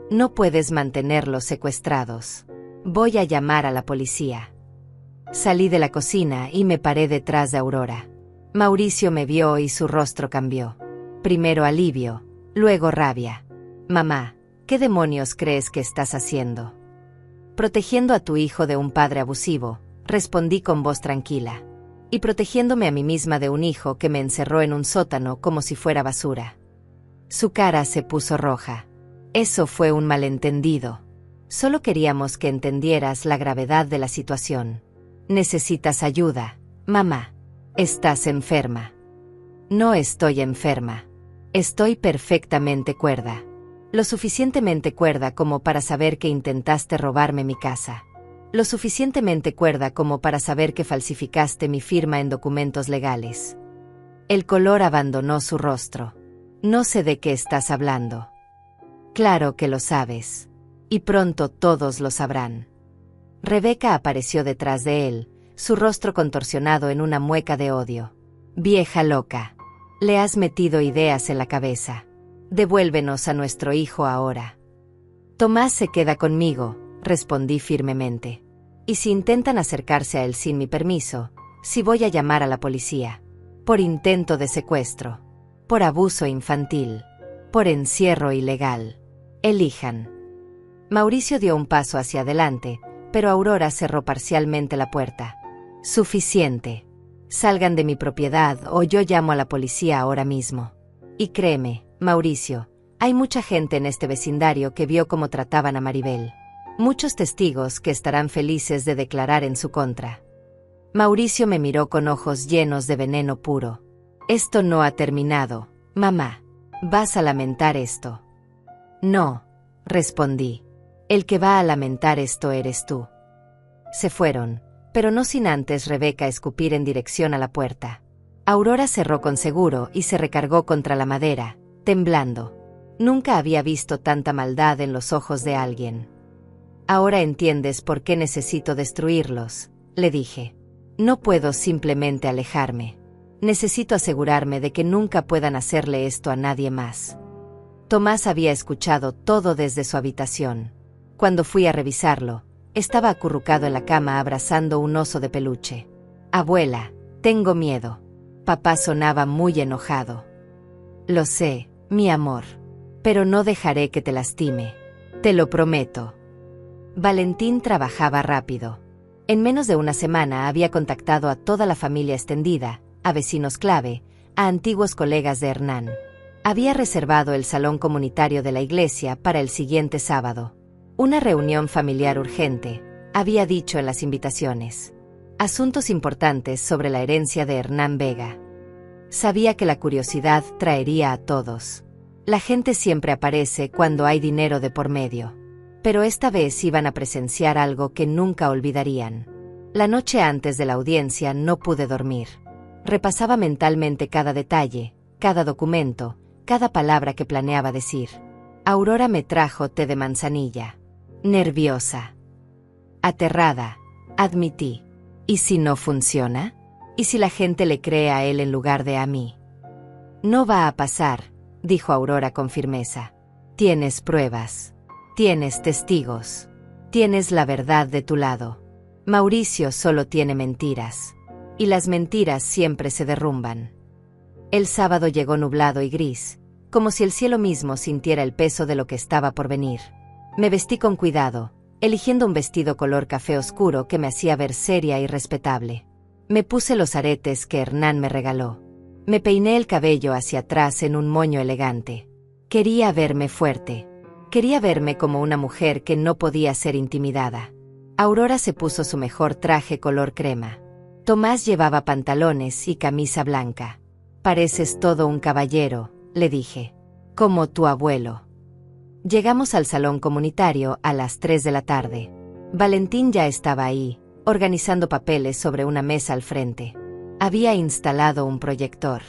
No puedes mantenerlos secuestrados. Voy a llamar a la policía. Salí de la cocina y me paré detrás de Aurora. Mauricio me vio y su rostro cambió. Primero alivio, luego rabia. Mamá, ¿qué demonios crees que estás haciendo? Protegiendo a tu hijo de un padre abusivo, respondí con voz tranquila. Y protegiéndome a mí misma de un hijo que me encerró en un sótano como si fuera basura. Su cara se puso roja. Eso fue un malentendido. Solo queríamos que entendieras la gravedad de la situación. Necesitas ayuda, mamá. Estás enferma. No estoy enferma. Estoy perfectamente cuerda. Lo suficientemente cuerda como para saber que intentaste robarme mi casa. Lo suficientemente cuerda como para saber que falsificaste mi firma en documentos legales. El color abandonó su rostro. No sé de qué estás hablando. Claro que lo sabes. Y pronto todos lo sabrán. Rebeca apareció detrás de él, su rostro contorsionado en una mueca de odio. Vieja loca. Le has metido ideas en la cabeza. Devuélvenos a nuestro hijo ahora. Tomás se queda conmigo, respondí firmemente. Y si intentan acercarse a él sin mi permiso, si voy a llamar a la policía. Por intento de secuestro. Por abuso infantil. Por encierro ilegal. Elijan. Mauricio dio un paso hacia adelante, pero Aurora cerró parcialmente la puerta. Suficiente. Salgan de mi propiedad o yo llamo a la policía ahora mismo. Y créeme, Mauricio, hay mucha gente en este vecindario que vio cómo trataban a Maribel. Muchos testigos que estarán felices de declarar en su contra. Mauricio me miró con ojos llenos de veneno puro. Esto no ha terminado, mamá. ¿Vas a lamentar esto? No, respondí. El que va a lamentar esto eres tú. Se fueron, pero no sin antes Rebeca escupir en dirección a la puerta. Aurora cerró con seguro y se recargó contra la madera, temblando. Nunca había visto tanta maldad en los ojos de alguien. Ahora entiendes por qué necesito destruirlos, le dije. No puedo simplemente alejarme. Necesito asegurarme de que nunca puedan hacerle esto a nadie más. Tomás había escuchado todo desde su habitación. Cuando fui a revisarlo, estaba acurrucado en la cama abrazando un oso de peluche. Abuela, tengo miedo. Papá sonaba muy enojado. Lo sé, mi amor. Pero no dejaré que te lastime. Te lo prometo. Valentín trabajaba rápido. En menos de una semana había contactado a toda la familia extendida, a vecinos clave, a antiguos colegas de Hernán. Había reservado el salón comunitario de la iglesia para el siguiente sábado. Una reunión familiar urgente, había dicho en las invitaciones. Asuntos importantes sobre la herencia de Hernán Vega. Sabía que la curiosidad traería a todos. La gente siempre aparece cuando hay dinero de por medio. Pero esta vez iban a presenciar algo que nunca olvidarían. La noche antes de la audiencia no pude dormir. Repasaba mentalmente cada detalle, cada documento, cada palabra que planeaba decir. Aurora me trajo té de manzanilla. Nerviosa. Aterrada, admití. ¿Y si no funciona? ¿Y si la gente le cree a él en lugar de a mí? No va a pasar, dijo Aurora con firmeza. Tienes pruebas. Tienes testigos. Tienes la verdad de tu lado. Mauricio solo tiene mentiras. Y las mentiras siempre se derrumban. El sábado llegó nublado y gris, como si el cielo mismo sintiera el peso de lo que estaba por venir. Me vestí con cuidado, eligiendo un vestido color café oscuro que me hacía ver seria y respetable. Me puse los aretes que Hernán me regaló. Me peiné el cabello hacia atrás en un moño elegante. Quería verme fuerte. Quería verme como una mujer que no podía ser intimidada. Aurora se puso su mejor traje color crema. Tomás llevaba pantalones y camisa blanca. Pareces todo un caballero, le dije. Como tu abuelo. Llegamos al salón comunitario a las 3 de la tarde. Valentín ya estaba ahí, organizando papeles sobre una mesa al frente. Había instalado un proyector.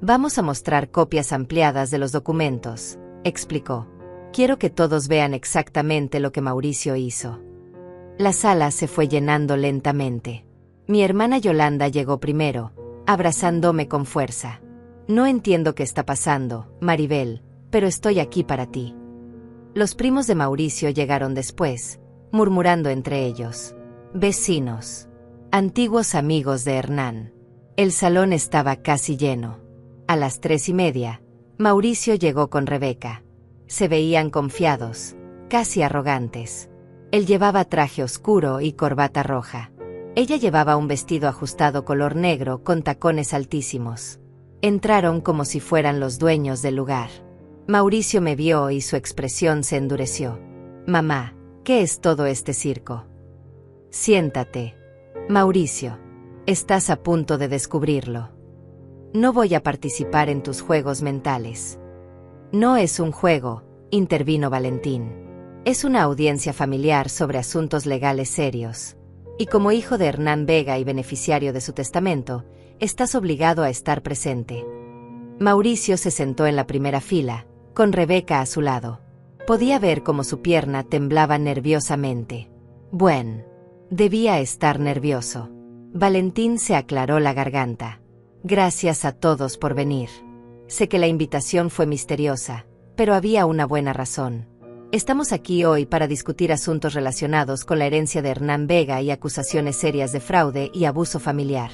Vamos a mostrar copias ampliadas de los documentos, explicó. Quiero que todos vean exactamente lo que Mauricio hizo. La sala se fue llenando lentamente. Mi hermana Yolanda llegó primero, abrazándome con fuerza. No entiendo qué está pasando, Maribel, pero estoy aquí para ti. Los primos de Mauricio llegaron después, murmurando entre ellos. Vecinos. Antiguos amigos de Hernán. El salón estaba casi lleno. A las 3:30, Mauricio llegó con Rebeca. Se veían confiados, casi arrogantes. Él llevaba traje oscuro y corbata roja. Ella llevaba un vestido ajustado color negro con tacones altísimos. Entraron como si fueran los dueños del lugar. Mauricio me vio y su expresión se endureció. Mamá, ¿qué es todo este circo? Siéntate. Mauricio, estás a punto de descubrirlo. No voy a participar en tus juegos mentales. No es un juego, intervino Valentín. Es una audiencia familiar sobre asuntos legales serios. Y como hijo de Hernán Vega y beneficiario de su testamento, estás obligado a estar presente. Mauricio se sentó en la primera fila, con Rebeca a su lado. Podía ver cómo su pierna temblaba nerviosamente. Bueno, debía estar nervioso. Valentín se aclaró la garganta. Gracias a todos por venir. Sé que la invitación fue misteriosa, pero había una buena razón. Estamos aquí hoy para discutir asuntos relacionados con la herencia de Hernán Vega y acusaciones serias de fraude y abuso familiar.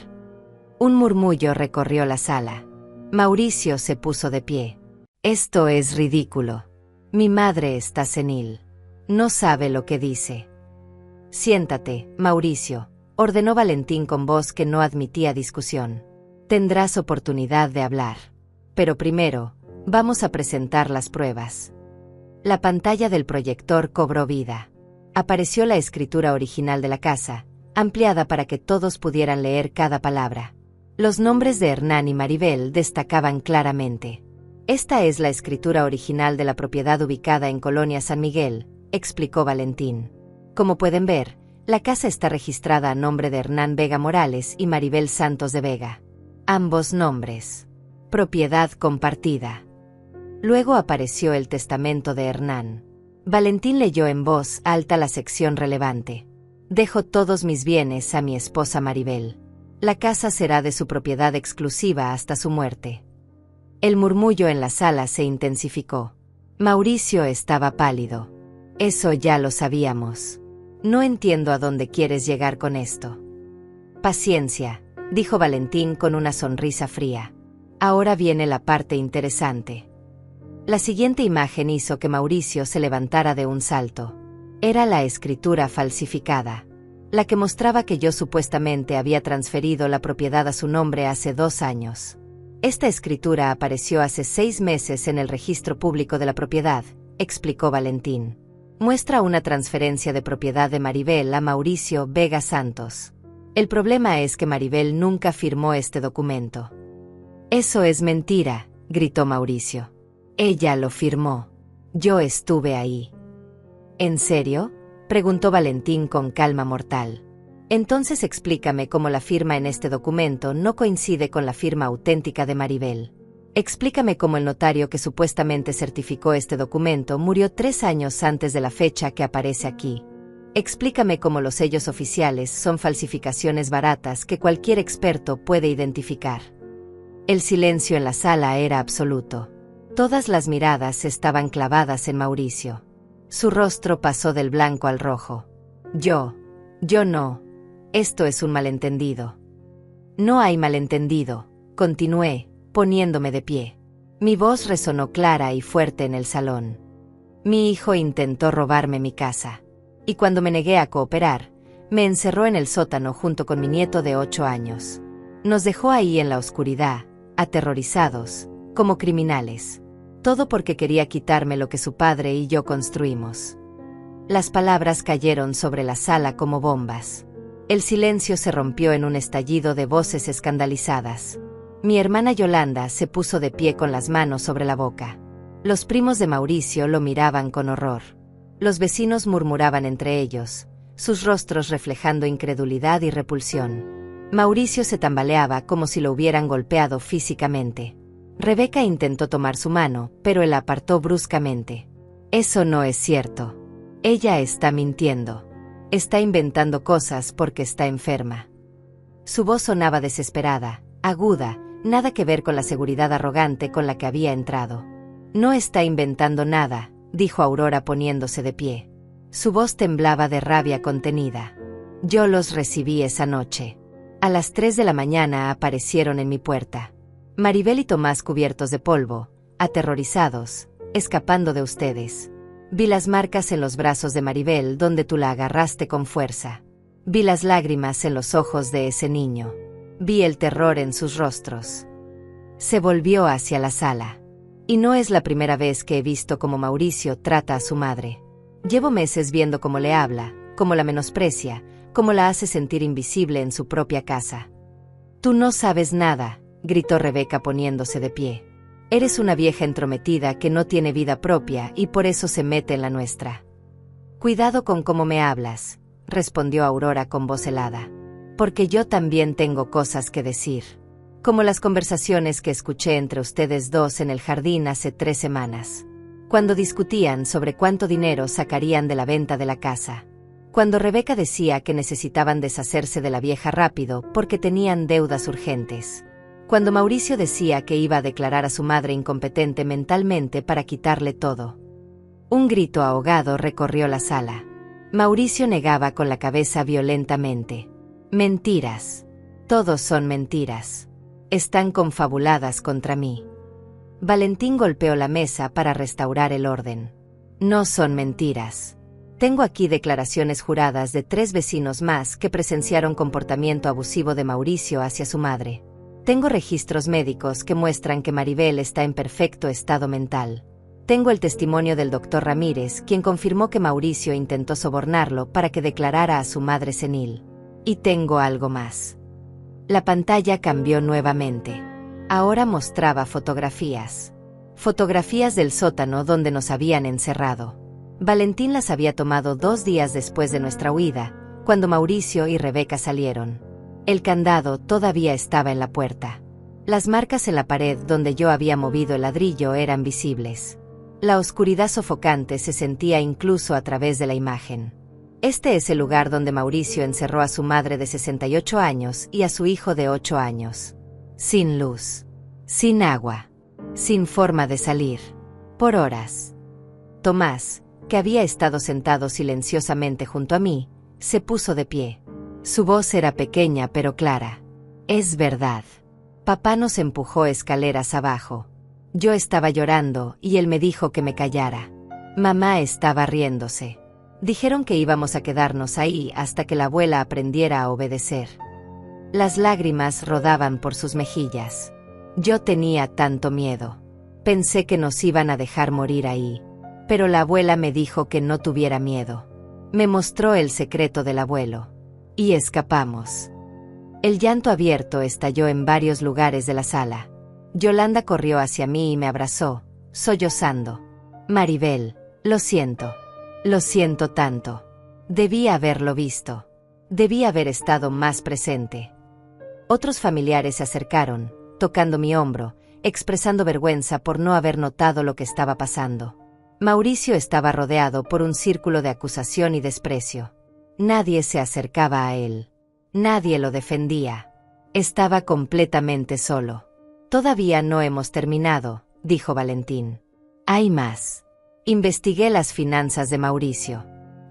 Un murmullo recorrió la sala. Mauricio se puso de pie. Esto es ridículo. Mi madre está senil. No sabe lo que dice. Siéntate, Mauricio, ordenó Valentín con voz que no admitía discusión. Tendrás oportunidad de hablar. Pero primero, vamos a presentar las pruebas. La pantalla del proyector cobró vida. Apareció la escritura original de la casa, ampliada para que todos pudieran leer cada palabra. Los nombres de Hernán y Maribel destacaban claramente. Esta es la escritura original de la propiedad ubicada en Colonia San Miguel, explicó Valentín. Como pueden ver, la casa está registrada a nombre de Hernán Vega Morales y Maribel Santos de Vega. Ambos nombres. Propiedad compartida. Luego apareció el testamento de Hernán. Valentín leyó en voz alta la sección relevante. Dejo todos mis bienes a mi esposa Maribel. La casa será de su propiedad exclusiva hasta su muerte. El murmullo en la sala se intensificó. Mauricio estaba pálido. Eso ya lo sabíamos. No entiendo a dónde quieres llegar con esto. Paciencia, dijo Valentín con una sonrisa fría. Ahora viene la parte interesante. La siguiente imagen hizo que Mauricio se levantara de un salto. Era la escritura falsificada, la que mostraba que yo supuestamente había transferido la propiedad a su nombre hace 2 años. Esta escritura apareció hace 6 meses en el registro público de la propiedad, explicó Valentín. Muestra una transferencia de propiedad de Maribel a Mauricio Vega Santos. El problema es que Maribel nunca firmó este documento. Eso es mentira, gritó Mauricio. Ella lo firmó. Yo estuve ahí. ¿En serio?, preguntó Valentín con calma mortal. Entonces explícame cómo la firma en este documento no coincide con la firma auténtica de Maribel. Explícame cómo el notario que supuestamente certificó este documento murió 3 años antes de la fecha que aparece aquí. Explícame cómo los sellos oficiales son falsificaciones baratas que cualquier experto puede identificar. El silencio en la sala era absoluto. Todas las miradas estaban clavadas en Mauricio. Su rostro pasó del blanco al rojo. Yo no. Esto es un malentendido. No hay malentendido, continué, poniéndome de pie. Mi voz resonó clara y fuerte en el salón. Mi hijo intentó robarme mi casa. Y cuando me negué a cooperar, me encerró en el sótano junto con mi nieto de 8 años. Nos dejó ahí en la oscuridad, aterrorizados, como criminales. Todo porque quería quitarme lo que su padre y yo construimos. Las palabras cayeron sobre la sala como bombas. El silencio se rompió en un estallido de voces escandalizadas. Mi hermana Yolanda se puso de pie con las manos sobre la boca. Los primos de Mauricio lo miraban con horror. Los vecinos murmuraban entre ellos, sus rostros reflejando incredulidad y repulsión. Mauricio se tambaleaba como si lo hubieran golpeado físicamente. Rebeca intentó tomar su mano, pero él la apartó bruscamente. Eso no es cierto. Ella está mintiendo. Está inventando cosas porque está enferma. Su voz sonaba desesperada, aguda, nada que ver con la seguridad arrogante con la que había entrado. No está inventando nada, dijo Aurora poniéndose de pie. Su voz temblaba de rabia contenida. Yo los recibí esa noche. A las 3 de la mañana aparecieron en mi puerta. Maribel y Tomás cubiertos de polvo, aterrorizados, escapando de ustedes. Vi las marcas en los brazos de Maribel donde tú la agarraste con fuerza. Vi las lágrimas en los ojos de ese niño. Vi el terror en sus rostros. Se volvió hacia la sala. Y no es la primera vez que he visto cómo Mauricio trata a su madre. Llevo meses viendo cómo le habla, cómo la menosprecia, cómo la hace sentir invisible en su propia casa. Tú no sabes nada, gritó Rebeca poniéndose de pie. Eres una vieja entrometida que no tiene vida propia y por eso se mete en la nuestra. Cuidado con cómo me hablas, respondió Aurora con voz helada. Porque yo también tengo cosas que decir. Como las conversaciones que escuché entre ustedes dos en el jardín hace 3 semanas. Cuando discutían sobre cuánto dinero sacarían de la venta de la casa. Cuando Rebeca decía que necesitaban deshacerse de la vieja rápido porque tenían deudas urgentes. Cuando Mauricio decía que iba a declarar a su madre incompetente mentalmente para quitarle todo. Un grito ahogado recorrió la sala. Mauricio negaba con la cabeza violentamente. Mentiras. Todos son mentiras. Están confabuladas contra mí. Valentín golpeó la mesa para restaurar el orden. No son mentiras. Tengo aquí declaraciones juradas de 3 vecinos más que presenciaron comportamiento abusivo de Mauricio hacia su madre. Tengo registros médicos que muestran que Maribel está en perfecto estado mental. Tengo el testimonio del doctor Ramírez, quien confirmó que Mauricio intentó sobornarlo para que declarara a su madre senil. Y tengo algo más. La pantalla cambió nuevamente. Ahora mostraba fotografías. Fotografías del sótano donde nos habían encerrado. Valentín las había tomado 2 días después de nuestra huida, cuando Mauricio y Rebeca salieron. El candado todavía estaba en la puerta. Las marcas en la pared donde yo había movido el ladrillo eran visibles. La oscuridad sofocante se sentía incluso a través de la imagen. Este es el lugar donde Mauricio encerró a su madre de 68 años y a su hijo de 8 años. Sin luz, sin agua, sin forma de salir. Por horas. Tomás, que había estado sentado silenciosamente junto a mí, se puso de pie. Su voz era pequeña pero clara. Es verdad. Papá nos empujó escaleras abajo. Yo estaba llorando y él me dijo que me callara. Mamá estaba riéndose. Dijeron que íbamos a quedarnos ahí hasta que la abuela aprendiera a obedecer. Las lágrimas rodaban por sus mejillas. Yo tenía tanto miedo. Pensé que nos iban a dejar morir ahí. Pero la abuela me dijo que no tuviera miedo. Me mostró el secreto del abuelo. Y escapamos. El llanto abierto estalló en varios lugares de la sala. Yolanda corrió hacia mí y me abrazó, sollozando. Maribel, lo siento. Lo siento tanto. Debí haberlo visto. Debí haber estado más presente. Otros familiares se acercaron, tocando mi hombro, expresando vergüenza por no haber notado lo que estaba pasando. Mauricio estaba rodeado por un círculo de acusación y desprecio. Nadie se acercaba a él. Nadie lo defendía. Estaba completamente solo. Todavía no hemos terminado, dijo Valentín. Hay más. Investigué las finanzas de Mauricio.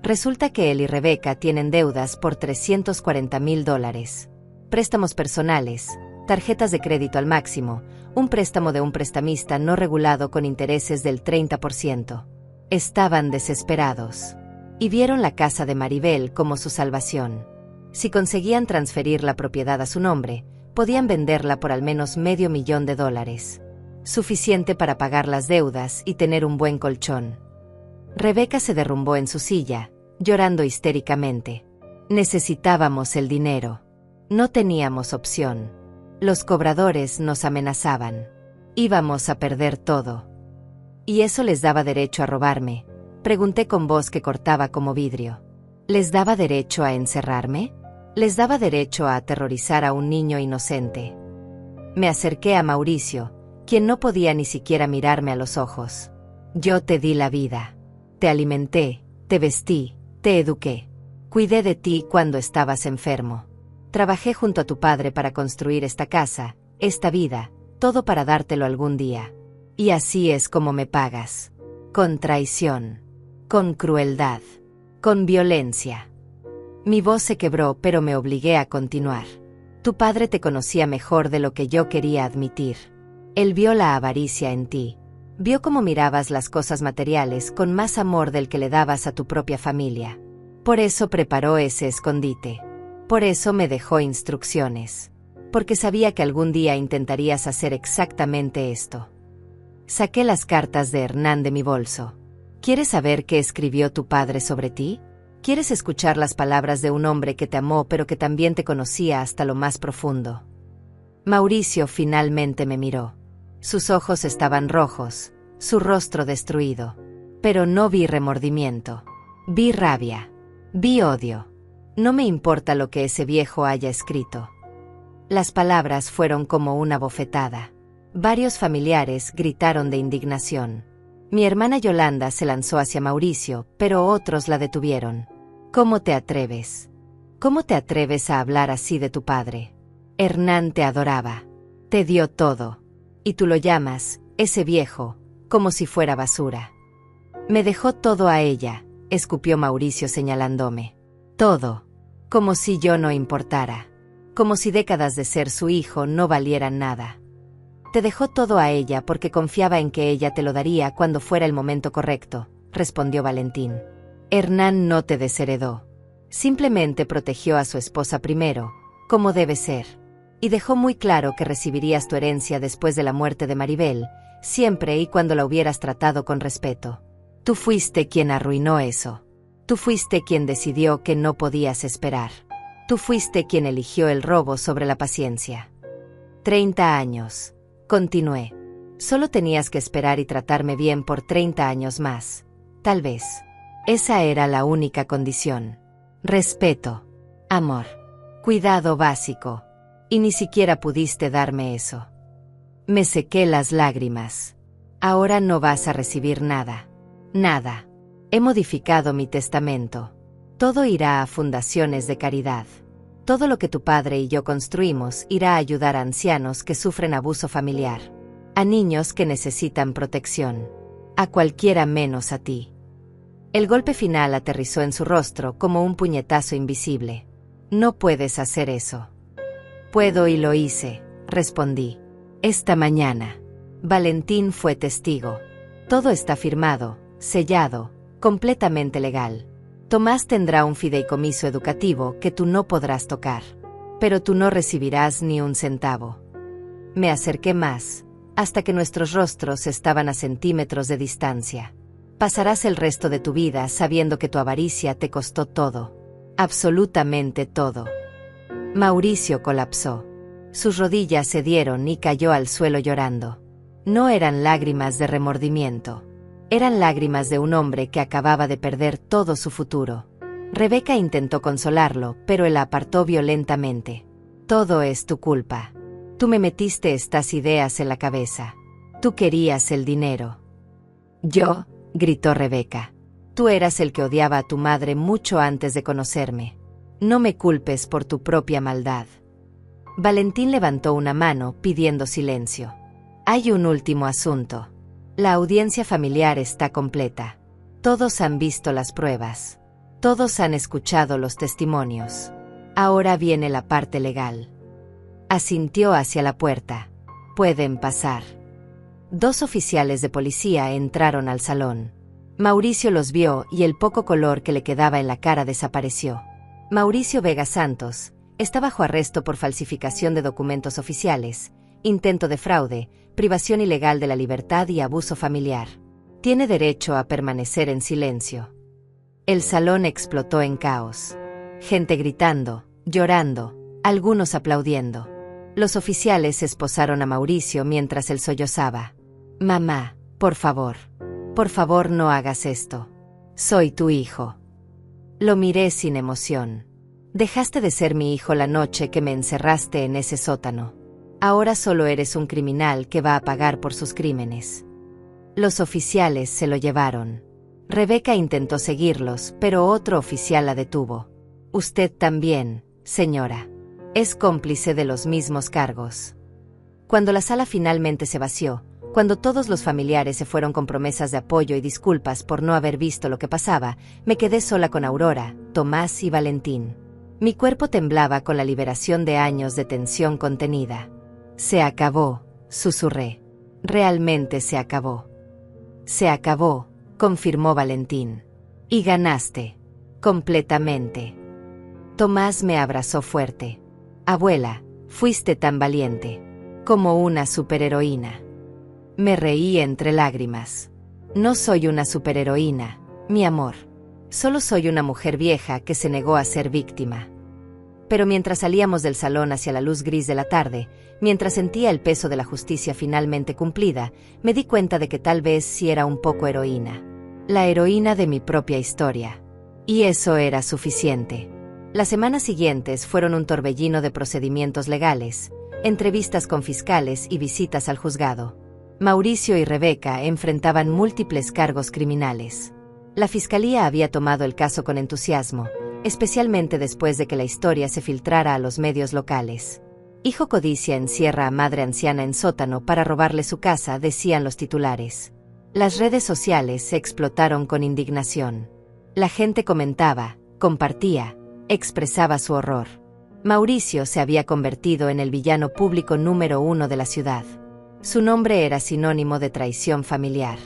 Resulta que él y Rebeca tienen deudas por $340,000. Préstamos personales, tarjetas de crédito al máximo, un préstamo de un prestamista no regulado con intereses del 30%. Estaban desesperados. Y vieron la casa de Maribel como su salvación. Si conseguían transferir la propiedad a su nombre, podían venderla por al menos $500,000. Suficiente para pagar las deudas y tener un buen colchón. Rebeca se derrumbó en su silla, llorando histéricamente. Necesitábamos el dinero. No teníamos opción. Los cobradores nos amenazaban. Íbamos a perder todo. ¿Y eso les daba derecho a robarme? Pregunté con voz que cortaba como vidrio. ¿Les daba derecho a encerrarme? ¿Les daba derecho a aterrorizar a un niño inocente? Me acerqué a Mauricio, quien no podía ni siquiera mirarme a los ojos. Yo te di la vida. Te alimenté, te vestí, te eduqué. Cuidé de ti cuando estabas enfermo. Trabajé junto a tu padre para construir esta casa, esta vida, todo para dártelo algún día. Y así es como me pagas. Con traición. Con crueldad. Con violencia. Mi voz se quebró, pero me obligué a continuar. Tu padre te conocía mejor de lo que yo quería admitir. Él vio la avaricia en ti. Vio cómo mirabas las cosas materiales con más amor del que le dabas a tu propia familia. Por eso preparó ese escondite. Por eso me dejó instrucciones. Porque sabía que algún día intentarías hacer exactamente esto. Saqué las cartas de Hernán de mi bolso. ¿Quieres saber qué escribió tu padre sobre ti? ¿Quieres escuchar las palabras de un hombre que te amó pero que también te conocía hasta lo más profundo? Mauricio finalmente me miró. Sus ojos estaban rojos, su rostro destruido. Pero no vi remordimiento. Vi rabia. Vi odio. No me importa lo que ese viejo haya escrito. Las palabras fueron como una bofetada. Varios familiares gritaron de indignación. Mi hermana Yolanda se lanzó hacia Mauricio, pero otros la detuvieron. ¿Cómo te atreves? ¿Cómo te atreves a hablar así de tu padre? Hernán te adoraba. Te dio todo. Y tú lo llamas, ese viejo, como si fuera basura. Me dejó todo a ella, escupió Mauricio señalándome. Todo. Como si yo no importara. Como si décadas de ser su hijo no valieran nada. Te dejó todo a ella porque confiaba en que ella te lo daría cuando fuera el momento correcto, respondió Valentín. Hernán no te desheredó. Simplemente protegió a su esposa primero, como debe ser. Y dejó muy claro que recibirías tu herencia después de la muerte de Maribel, siempre y cuando la hubieras tratado con respeto. Tú fuiste quien arruinó eso. Tú fuiste quien decidió que no podías esperar. Tú fuiste quien eligió el robo sobre la paciencia. 30 años. Continué. Solo tenías que esperar y tratarme bien por 30 años más. Tal vez. Esa era la única condición. Respeto. Amor. Cuidado básico. Y ni siquiera pudiste darme eso. Me sequé las lágrimas. Ahora no vas a recibir nada. Nada. He modificado mi testamento. Todo irá a fundaciones de caridad. Todo lo que tu padre y yo construimos irá a ayudar a ancianos que sufren abuso familiar. A niños que necesitan protección. A cualquiera menos a ti. El golpe final aterrizó en su rostro como un puñetazo invisible. No puedes hacer eso. Puedo y lo hice, respondí. Esta mañana. Valentín fue testigo. Todo está firmado, sellado, completamente legal. Tomás tendrá un fideicomiso educativo que tú no podrás tocar. Pero tú no recibirás ni un centavo. Me acerqué más, hasta que nuestros rostros estaban a centímetros de distancia. Pasarás el resto de tu vida sabiendo que tu avaricia te costó todo. Absolutamente todo. Mauricio colapsó. Sus rodillas cedieron y cayó al suelo llorando. No eran lágrimas de remordimiento. Eran lágrimas de un hombre que acababa de perder todo su futuro. Rebeca intentó consolarlo, pero él la apartó violentamente. Todo es tu culpa. Tú me metiste estas ideas en la cabeza. Tú querías el dinero. ¿Yo? Gritó Rebeca. Tú eras el que odiaba a tu madre mucho antes de conocerme. No me culpes por tu propia maldad. Valentín levantó una mano pidiendo silencio. Hay un último asunto. La audiencia familiar está completa. Todos han visto las pruebas. Todos han escuchado los testimonios. Ahora viene la parte legal. Asintió hacia la puerta. Pueden pasar. 2 oficiales de policía entraron al salón. Mauricio los vio y el poco color que le quedaba en la cara desapareció. Mauricio Vega Santos está bajo arresto por falsificación de documentos oficiales, intento de fraude, privación ilegal de la libertad y abuso familiar. Tiene derecho a permanecer en silencio. El salón explotó en caos. Gente gritando, llorando, algunos aplaudiendo. Los oficiales esposaron a Mauricio mientras él sollozaba. Mamá, por favor no hagas esto. Soy tu hijo. Lo miré sin emoción. Dejaste de ser mi hijo la noche que me encerraste en ese sótano. Ahora solo eres un criminal que va a pagar por sus crímenes. Los oficiales se lo llevaron. Rebeca intentó seguirlos, pero otro oficial la detuvo. Usted también, señora. Es cómplice de los mismos cargos. Cuando la sala finalmente se vació, cuando todos los familiares se fueron con promesas de apoyo y disculpas por no haber visto lo que pasaba, me quedé sola con Aurora, Tomás y Valentín. Mi cuerpo temblaba con la liberación de años de tensión contenida. Se acabó, susurré. Realmente se acabó. Se acabó, confirmó Valentín. Y ganaste. Completamente. Tomás me abrazó fuerte. Abuela, fuiste tan valiente. Como una superheroína. Me reí entre lágrimas. No soy una superheroína, mi amor. Solo soy una mujer vieja que se negó a ser víctima. Pero mientras salíamos del salón hacia la luz gris de la tarde, mientras sentía el peso de la justicia finalmente cumplida, me di cuenta de que tal vez sí era un poco heroína. La heroína de mi propia historia. Y eso era suficiente. Las semanas siguientes fueron un torbellino de procedimientos legales, entrevistas con fiscales y visitas al juzgado. Mauricio y Rebeca enfrentaban múltiples cargos criminales. La fiscalía había tomado el caso con entusiasmo, especialmente después de que la historia se filtrara a los medios locales. Hijo codicia encierra a madre anciana en sótano para robarle su casa, decían los titulares. Las redes sociales se explotaron con indignación. La gente comentaba, compartía, expresaba su horror. Mauricio se había convertido en el villano público número 1 de la ciudad. Su nombre era sinónimo de traición familiar.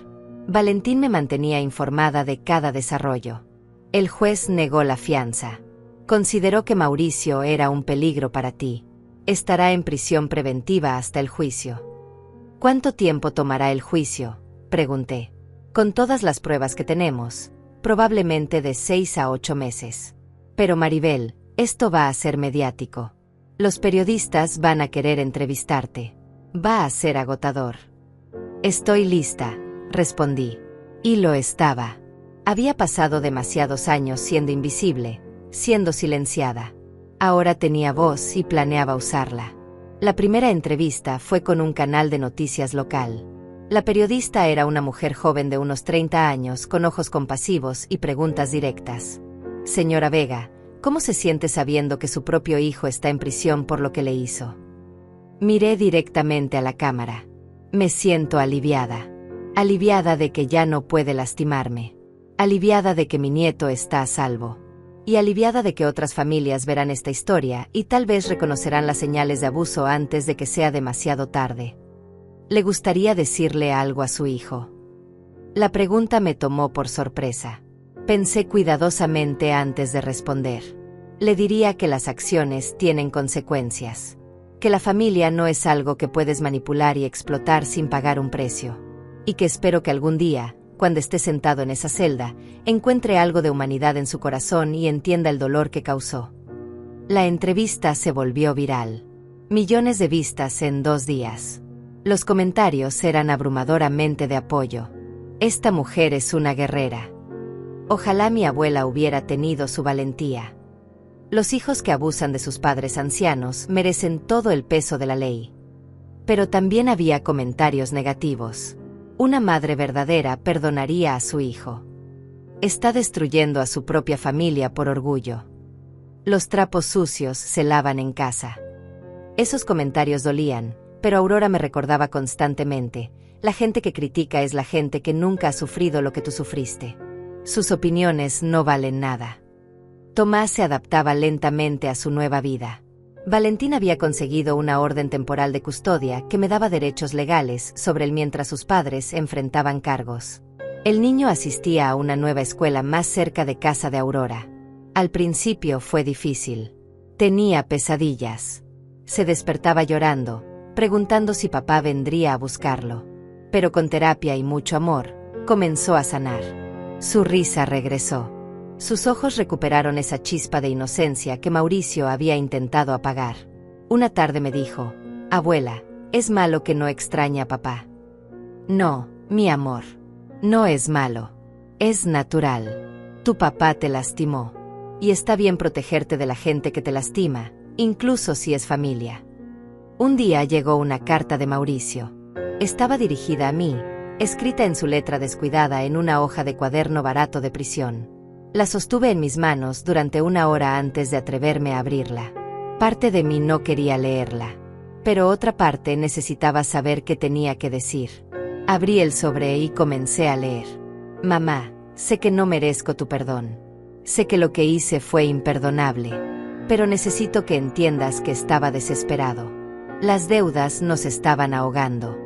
Valentín me mantenía informada de cada desarrollo. El juez negó la fianza. Consideró que Mauricio era un peligro para ti. Estará en prisión preventiva hasta el juicio. ¿Cuánto tiempo tomará el juicio?, pregunté. Con todas las pruebas que tenemos, probablemente de 6 a 8 meses. Pero Maribel, esto va a ser mediático. Los periodistas van a querer entrevistarte. Va a ser agotador. Estoy lista, respondí. Y lo estaba. Había pasado demasiados años siendo invisible, siendo silenciada. Ahora tenía voz y planeaba usarla. La primera entrevista fue con un canal de noticias local. La periodista era una mujer joven de unos 30 años, con ojos compasivos y preguntas directas. Señora Vega, ¿cómo se siente sabiendo que su propio hijo está en prisión por lo que le hizo? Miré directamente a la cámara. Me siento aliviada. Aliviada de que ya no puede lastimarme. Aliviada de que mi nieto está a salvo. Y aliviada de que otras familias verán esta historia y tal vez reconocerán las señales de abuso antes de que sea demasiado tarde. ¿Le gustaría decirle algo a su hijo? La pregunta me tomó por sorpresa. Pensé cuidadosamente antes de responder. Le diría que las acciones tienen consecuencias. Que la familia no es algo que puedes manipular y explotar sin pagar un precio. Y que espero que algún día, cuando esté sentado en esa celda, encuentre algo de humanidad en su corazón y entienda el dolor que causó. La entrevista se volvió viral. Millones de vistas en 2 días. Los comentarios eran abrumadoramente de apoyo. Esta mujer es una guerrera. Ojalá mi abuela hubiera tenido su valentía. Los hijos que abusan de sus padres ancianos merecen todo el peso de la ley. Pero también había comentarios negativos. Una madre verdadera perdonaría a su hijo. Está destruyendo a su propia familia por orgullo. Los trapos sucios se lavan en casa. Esos comentarios dolían, pero Aurora me recordaba constantemente: la gente que critica es la gente que nunca ha sufrido lo que tú sufriste. Sus opiniones no valen nada. Tomás se adaptaba lentamente a su nueva vida. Valentín había conseguido una orden temporal de custodia que me daba derechos legales sobre él mientras sus padres enfrentaban cargos. El niño asistía a una nueva escuela más cerca de casa de Aurora. Al principio fue difícil. Tenía pesadillas. Se despertaba llorando, preguntando si papá vendría a buscarlo. Pero con terapia y mucho amor, comenzó a sanar. Su risa regresó. Sus ojos recuperaron esa chispa de inocencia que Mauricio había intentado apagar. Una tarde me dijo: abuela, ¿es malo que no extrañe a papá? No, mi amor. No es malo. Es natural. Tu papá te lastimó. Y está bien protegerte de la gente que te lastima, incluso si es familia. Un día llegó una carta de Mauricio. Estaba dirigida a mí, escrita en su letra descuidada en una hoja de cuaderno barato de prisión. La sostuve en mis manos durante 1 hora antes de atreverme a abrirla. Parte de mí no quería leerla, pero otra parte necesitaba saber qué tenía que decir. Abrí el sobre y comencé a leer. Mamá, sé que no merezco tu perdón. Sé que lo que hice fue imperdonable, pero necesito que entiendas que estaba desesperado. Las deudas nos estaban ahogando.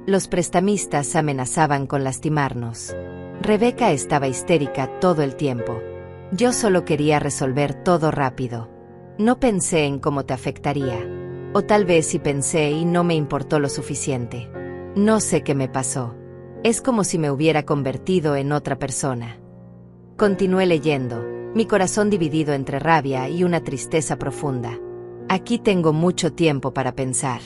Los prestamistas amenazaban con lastimarnos. Rebeca estaba histérica todo el tiempo. Yo solo quería resolver todo rápido. No pensé en cómo te afectaría. O tal vez sí pensé y no me importó lo suficiente. No sé qué me pasó. Es como si me hubiera convertido en otra persona. Continué leyendo, mi corazón dividido entre rabia y una tristeza profunda. Aquí tengo mucho tiempo para pensar.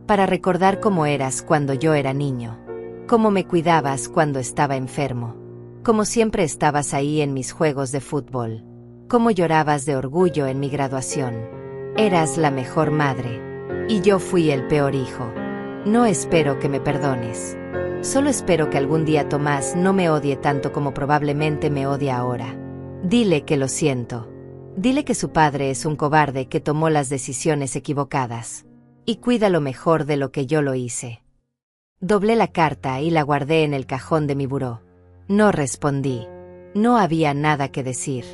Para recordar cómo eras cuando yo era niño. Cómo me cuidabas cuando estaba enfermo. Cómo siempre estabas ahí en mis juegos de fútbol. Cómo llorabas de orgullo en mi graduación. Eras la mejor madre. Y yo fui el peor hijo. No espero que me perdones. Solo espero que algún día Tomás no me odie tanto como probablemente me odia ahora. Dile que lo siento. Dile que su padre es un cobarde que tomó las decisiones equivocadas. Y cuida lo mejor de lo que yo lo hice. Doblé la carta y la guardé en el cajón de mi buró. No respondí. No había nada que decir.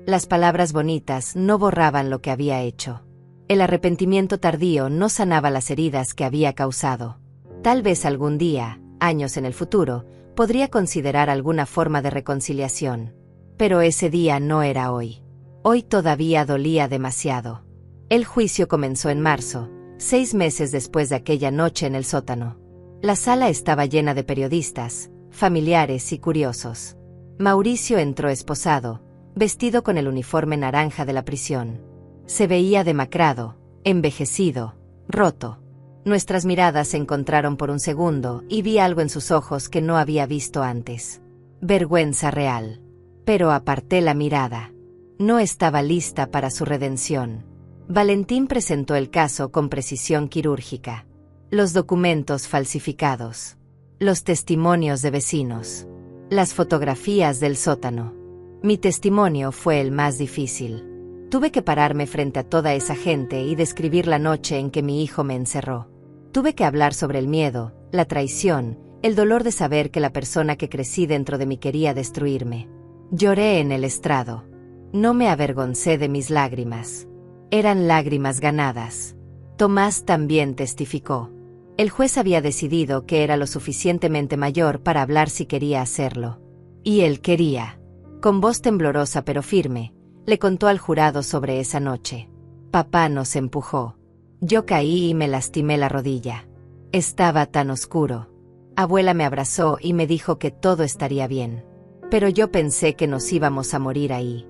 Las palabras bonitas no borraban lo que había hecho. El arrepentimiento tardío no sanaba las heridas que había causado. Tal vez algún día, años en el futuro, podría considerar alguna forma de reconciliación. Pero ese día no era hoy. Hoy todavía dolía demasiado. El juicio comenzó en marzo, 6 meses después de aquella noche en el sótano. La sala estaba llena de periodistas, familiares y curiosos. Mauricio entró esposado, vestido con el uniforme naranja de la prisión. Se veía demacrado, envejecido, roto. Nuestras miradas se encontraron por un segundo y vi algo en sus ojos que no había visto antes. Vergüenza real. Pero aparté la mirada. No estaba lista para su redención. Valentín presentó el caso con precisión quirúrgica. Los documentos falsificados. Los testimonios de vecinos. Las fotografías del sótano. Mi testimonio fue el más difícil. Tuve que pararme frente a toda esa gente y describir la noche en que mi hijo me encerró. Tuve que hablar sobre el miedo, la traición, el dolor de saber que la persona que crecí dentro de mí quería destruirme. Lloré en el estrado. No me avergoncé de mis lágrimas. Eran lágrimas ganadas. Tomás también testificó. El juez había decidido que era lo suficientemente mayor para hablar si quería hacerlo. Y él quería. Con voz temblorosa pero firme, le contó al jurado sobre esa noche. Papá nos empujó. Yo caí y me lastimé la rodilla. Estaba tan oscuro. Abuela me abrazó y me dijo que todo estaría bien. Pero yo pensé que nos íbamos a morir ahí.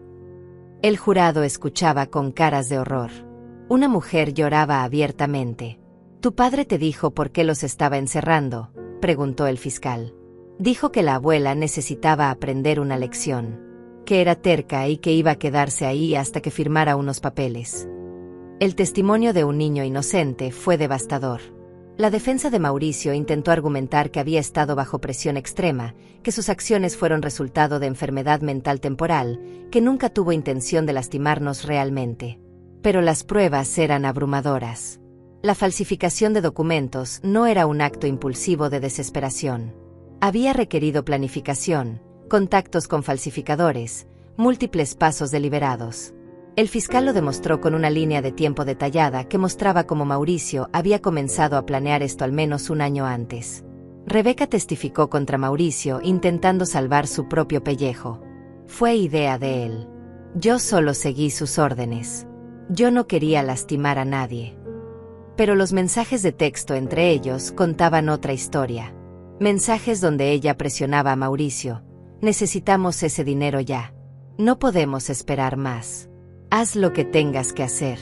El jurado escuchaba con caras de horror. Una mujer lloraba abiertamente. ¿Tu padre te dijo por qué los estaba encerrando?, preguntó el fiscal. Dijo que la abuela necesitaba aprender una lección, que era terca y que iba a quedarse ahí hasta que firmara unos papeles. El testimonio de un niño inocente fue devastador. La defensa de Mauricio intentó argumentar que había estado bajo presión extrema, que sus acciones fueron resultado de enfermedad mental temporal, que nunca tuvo intención de lastimarnos realmente. Pero las pruebas eran abrumadoras. La falsificación de documentos no era un acto impulsivo de desesperación. Había requerido planificación, contactos con falsificadores, múltiples pasos deliberados. El fiscal lo demostró con una línea de tiempo detallada que mostraba cómo Mauricio había comenzado a planear esto al menos un año antes. Rebeca testificó contra Mauricio intentando salvar su propio pellejo. Fue idea de él. Yo solo seguí sus órdenes. Yo no quería lastimar a nadie. Pero los mensajes de texto entre ellos contaban otra historia. Mensajes donde ella presionaba a Mauricio. Necesitamos ese dinero ya. No podemos esperar más. Haz lo que tengas que hacer.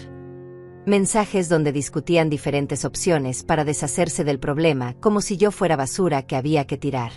Mensajes donde discutían diferentes opciones para deshacerse del problema como si yo fuera basura que había que tirar.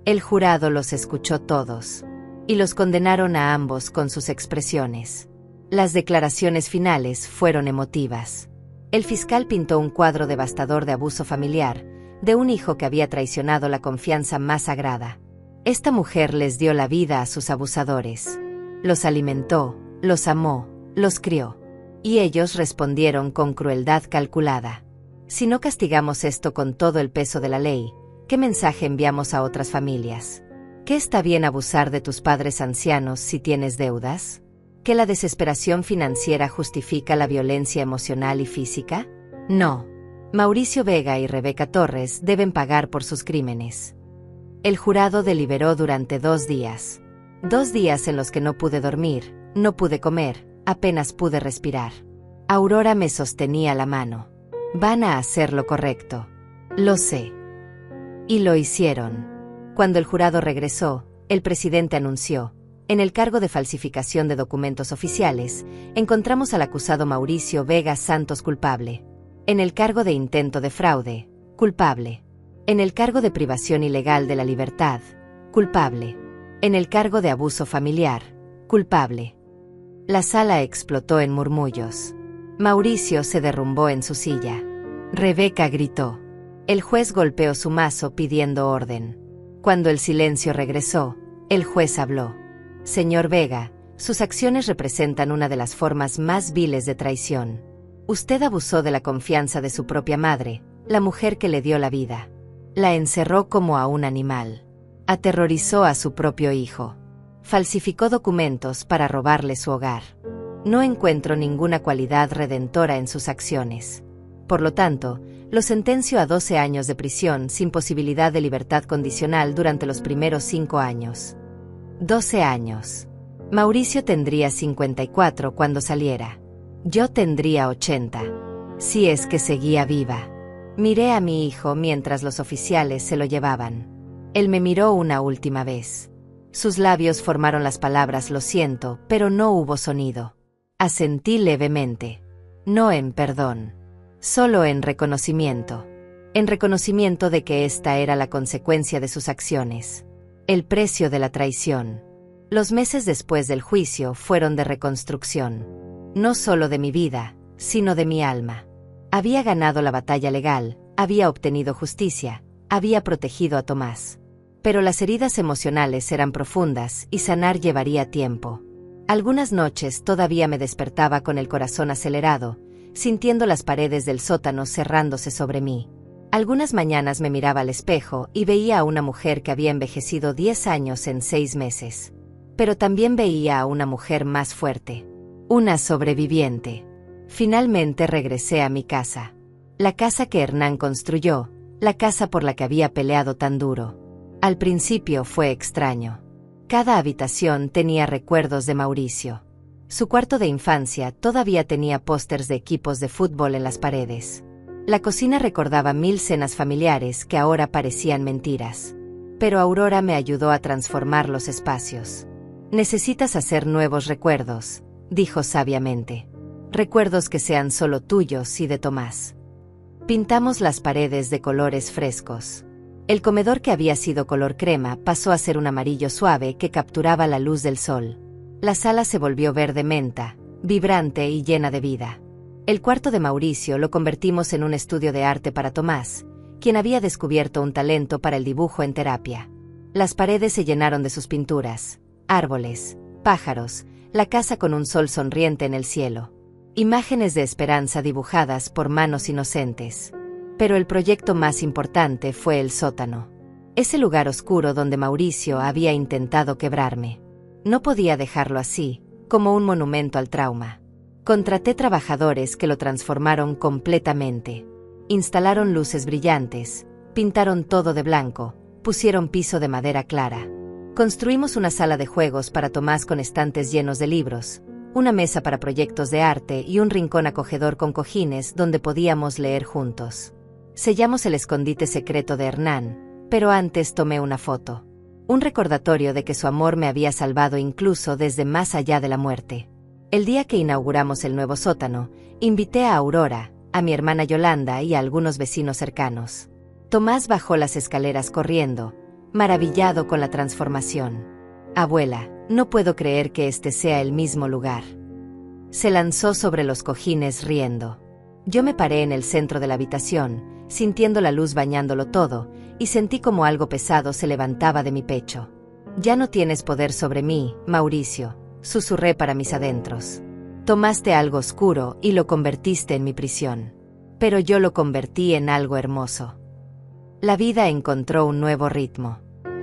El jurado los escuchó todos. Y los condenaron a ambos con sus expresiones. Las declaraciones finales fueron emotivas. El fiscal pintó un cuadro devastador de abuso familiar, de un hijo que había traicionado la confianza más sagrada. Esta mujer les dio la vida a sus abusadores. Los alimentó, los amó, los crió. Y ellos respondieron con crueldad calculada. Si no castigamos esto con todo el peso de la ley, ¿qué mensaje enviamos a otras familias? ¿Que está bien abusar de tus padres ancianos si tienes deudas? ¿Que la desesperación financiera justifica la violencia emocional y física? No. Mauricio Vega y Rebeca Torres deben pagar por sus crímenes. El jurado deliberó durante 2 días. 2 días en los que no pude dormir, no pude comer, apenas pude respirar. Aurora me sostenía la mano. Van a hacer lo correcto. Lo sé. Y lo hicieron. Cuando el jurado regresó, el presidente anunció: en el cargo de falsificación de documentos oficiales, encontramos al acusado Mauricio Vega Santos culpable. En el cargo de intento de fraude, culpable. En el cargo de privación ilegal de la libertad, culpable. En el cargo de abuso familiar, culpable. La sala explotó en murmullos. Mauricio se derrumbó en su silla. Rebeca gritó. El juez golpeó su mazo pidiendo orden. Cuando el silencio regresó, el juez habló. Señor Vega, sus acciones representan una de las formas más viles de traición. Usted abusó de la confianza de su propia madre, la mujer que le dio la vida. La encerró como a un animal. Aterrorizó a su propio hijo. Falsificó documentos para robarle su hogar. No encuentro ninguna cualidad redentora en sus acciones. Por lo tanto, lo sentencio a 12 años de prisión sin posibilidad de libertad condicional durante los primeros 5 años. 12 años. Mauricio tendría 54 cuando saliera. Yo tendría 80. Si es que seguía viva. Miré a mi hijo mientras los oficiales se lo llevaban. Él me miró una última vez. Sus labios formaron las palabras "lo siento", pero no hubo sonido. Asentí levemente. No en perdón. Solo en reconocimiento. En reconocimiento de que esta era la consecuencia de sus acciones. El precio de la traición. Los meses después del juicio fueron de reconstrucción. No solo de mi vida, sino de mi alma. Había ganado la batalla legal, había obtenido justicia, había protegido a Tomás. Pero las heridas emocionales eran profundas y sanar llevaría tiempo. Algunas noches todavía me despertaba con el corazón acelerado, sintiendo las paredes del sótano cerrándose sobre mí. Algunas mañanas me miraba al espejo y veía a una mujer que había envejecido 10 años en 6 meses. Pero también veía a una mujer más fuerte. Una sobreviviente. Finalmente regresé a mi casa. La casa que Hernán construyó, la casa por la que había peleado tan duro. Al principio fue extraño. Cada habitación tenía recuerdos de Mauricio. Su cuarto de infancia todavía tenía pósters de equipos de fútbol en las paredes. La cocina recordaba 1000 cenas familiares que ahora parecían mentiras. Pero Aurora me ayudó a transformar los espacios. Necesitas hacer nuevos recuerdos, dijo sabiamente. Recuerdos que sean solo tuyos y de Tomás. Pintamos las paredes de colores frescos. El comedor, que había sido color crema, pasó a ser un amarillo suave que capturaba la luz del sol. La sala se volvió verde menta, vibrante y llena de vida. El cuarto de Mauricio lo convertimos en un estudio de arte para Tomás, quien había descubierto un talento para el dibujo en terapia. Las paredes se llenaron de sus pinturas, árboles, pájaros, la casa con un sol sonriente en el cielo. Imágenes de esperanza dibujadas por manos inocentes. Pero el proyecto más importante fue el sótano. Ese lugar oscuro donde Mauricio había intentado quebrarme. No podía dejarlo así, como un monumento al trauma. Contraté trabajadores que lo transformaron completamente. Instalaron luces brillantes, pintaron todo de blanco, pusieron piso de madera clara. Construimos una sala de juegos para Tomás con estantes llenos de libros, una mesa para proyectos de arte y un rincón acogedor con cojines donde podíamos leer juntos. Sellamos el escondite secreto de Hernán, pero antes tomé una foto. Un recordatorio de que su amor me había salvado incluso desde más allá de la muerte. El día que inauguramos el nuevo sótano, invité a Aurora, a mi hermana Yolanda y a algunos vecinos cercanos. Tomás bajó las escaleras corriendo, maravillado con la transformación. Abuela, no puedo creer que este sea el mismo lugar. Se lanzó sobre los cojines riendo. Yo me paré en el centro de la habitación, sintiendo la luz bañándolo todo, y sentí como algo pesado se levantaba de mi pecho. Ya no tienes poder sobre mí, Mauricio, susurré para mis adentros. Tomaste algo oscuro y lo convertiste en mi prisión. Pero yo lo convertí en algo hermoso. La vida encontró un nuevo ritmo.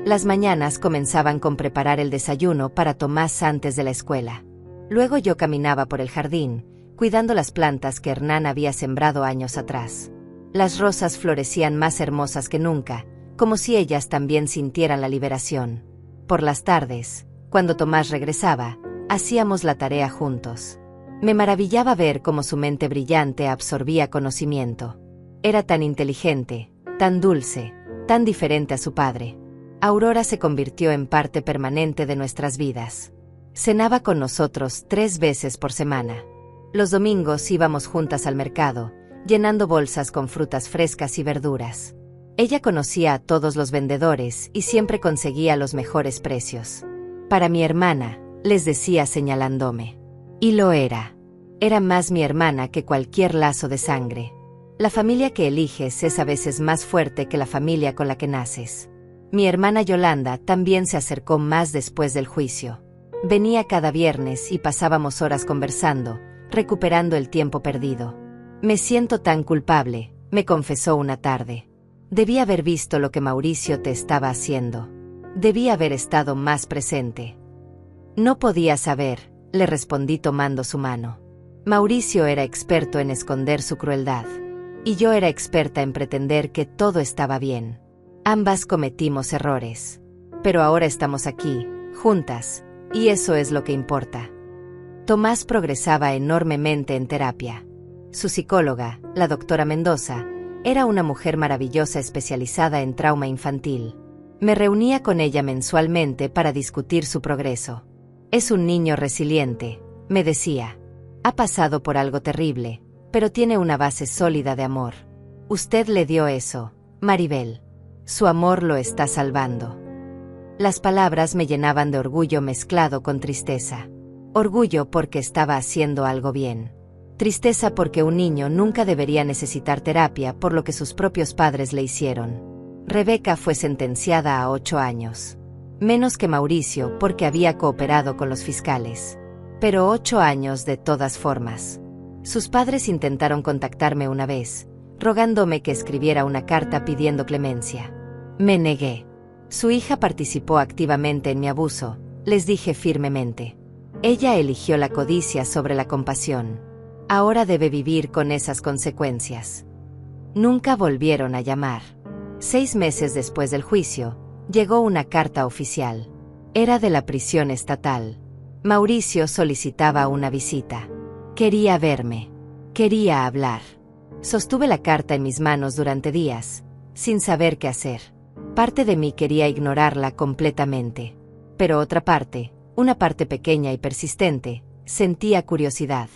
Las mañanas comenzaban con preparar el desayuno para Tomás antes de la escuela. Luego yo caminaba por el jardín, cuidando las plantas que Hernán había sembrado años atrás. Las rosas florecían más hermosas que nunca, como si ellas también sintieran la liberación. Por las tardes, cuando Tomás regresaba, hacíamos la tarea juntos. Me maravillaba ver cómo su mente brillante absorbía conocimiento. Era tan inteligente, tan dulce, tan diferente a su padre. Aurora se convirtió en parte permanente de nuestras vidas. Cenaba con nosotros 3 veces por semana. Los domingos íbamos juntas al mercado, llenando bolsas con frutas frescas y verduras. Ella conocía a todos los vendedores y siempre conseguía los mejores precios. Para mi hermana, les decía señalándome. Y lo era. Era más mi hermana que cualquier lazo de sangre. La familia que eliges es a veces más fuerte que la familia con la que naces. Mi hermana Yolanda también se acercó más después del juicio. Venía cada viernes y pasábamos horas conversando, recuperando el tiempo perdido. Me siento tan culpable, me confesó una tarde. Debí haber visto lo que Mauricio te estaba haciendo. Debí haber estado más presente. No podía saber, le respondí tomando su mano. Mauricio era experto en esconder su crueldad. Y yo era experta en pretender que todo estaba bien. Ambas cometimos errores. Pero ahora estamos aquí, juntas, y eso es lo que importa. Tomás progresaba enormemente en terapia. Su psicóloga, la doctora Mendoza, era una mujer maravillosa especializada en trauma infantil. Me reunía con ella mensualmente para discutir su progreso. Es un niño resiliente, me decía. Ha pasado por algo terrible, pero tiene una base sólida de amor. Usted le dio eso, Maribel. Su amor lo está salvando. Las palabras me llenaban de orgullo mezclado con tristeza. Orgullo porque estaba haciendo algo bien. Tristeza porque un niño nunca debería necesitar terapia por lo que sus propios padres le hicieron. Rebeca fue sentenciada a 8 años. Menos que Mauricio porque había cooperado con los fiscales. Pero 8 años de todas formas. Sus padres intentaron contactarme una vez, rogándome que escribiera una carta pidiendo clemencia. Me negué. Su hija participó activamente en mi abuso, les dije firmemente. Ella eligió la codicia sobre la compasión. Ahora debe vivir con esas consecuencias. Nunca volvieron a llamar. 6 meses después del juicio, llegó una carta oficial. Era de la prisión estatal. Mauricio solicitaba una visita. Quería verme. Quería hablar. Sostuve la carta en mis manos durante días, sin saber qué hacer. Parte de mí quería ignorarla completamente. Pero otra parte, una parte pequeña y persistente, sentía curiosidad.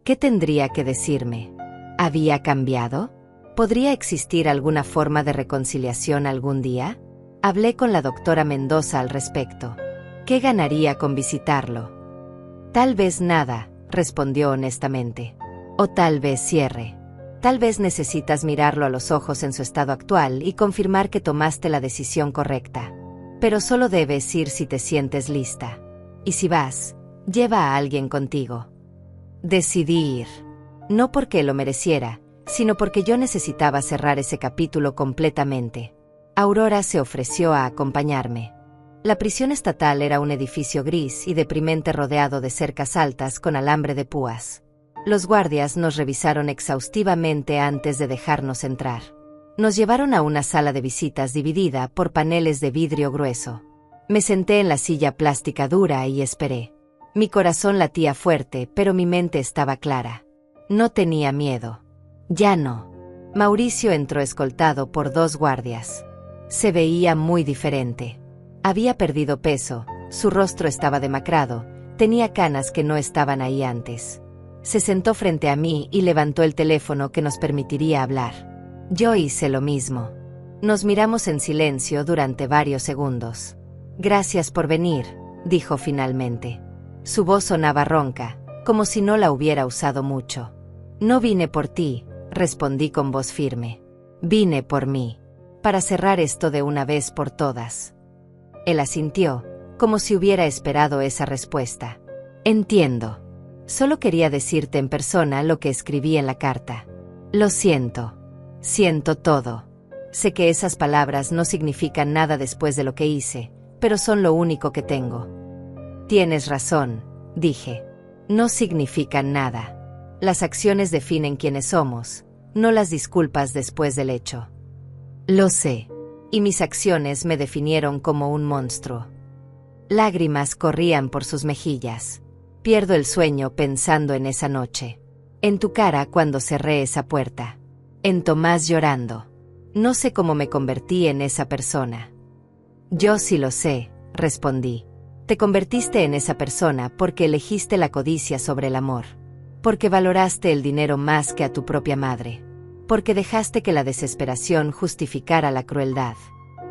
¿Qué tendría que decirme? ¿Había cambiado? ¿Podría existir alguna forma de reconciliación algún día? Hablé con la doctora Mendoza al respecto. ¿Qué ganaría con visitarlo? Tal vez nada, respondió honestamente. O tal vez cierre. Tal vez necesitas mirarlo a los ojos en su estado actual y confirmar que tomaste la decisión correcta. Pero solo debes ir si te sientes lista. Y si vas, lleva a alguien contigo. Decidí ir. No porque lo mereciera, sino porque yo necesitaba cerrar ese capítulo completamente. Aurora se ofreció a acompañarme. La prisión estatal era un edificio gris y deprimente rodeado de cercas altas con alambre de púas. Los guardias nos revisaron exhaustivamente antes de dejarnos entrar. Nos llevaron a una sala de visitas dividida por paneles de vidrio grueso. Me senté en la silla plástica dura y esperé. Mi corazón latía fuerte, pero mi mente estaba clara. No tenía miedo. Ya no. Mauricio entró escoltado por 2 guardias. Se veía muy diferente. Había perdido peso, su rostro estaba demacrado, tenía canas que no estaban ahí antes. Se sentó frente a mí y levantó el teléfono que nos permitiría hablar. Yo hice lo mismo. Nos miramos en silencio durante varios segundos. Gracias por venir, dijo finalmente. Su voz sonaba ronca, como si no la hubiera usado mucho. No vine por ti, respondí con voz firme. Vine por mí. Para cerrar esto de una vez por todas. Él asintió, como si hubiera esperado esa respuesta. Entiendo. Solo quería decirte en persona lo que escribí en la carta. Lo siento. Siento todo. Sé que esas palabras no significan nada después de lo que hice, pero son lo único que tengo. Tienes razón, dije. No significan nada. Las acciones definen quiénes somos, no las disculpas después del hecho. Lo sé. Y mis acciones me definieron como un monstruo. Lágrimas corrían por sus mejillas. Pierdo el sueño pensando en esa noche. En tu cara cuando cerré esa puerta. En Tomás llorando. No sé cómo me convertí en esa persona. Yo sí lo sé, respondí. Te convertiste en esa persona porque elegiste la codicia sobre el amor. Porque valoraste el dinero más que a tu propia madre. Porque dejaste que la desesperación justificara la crueldad.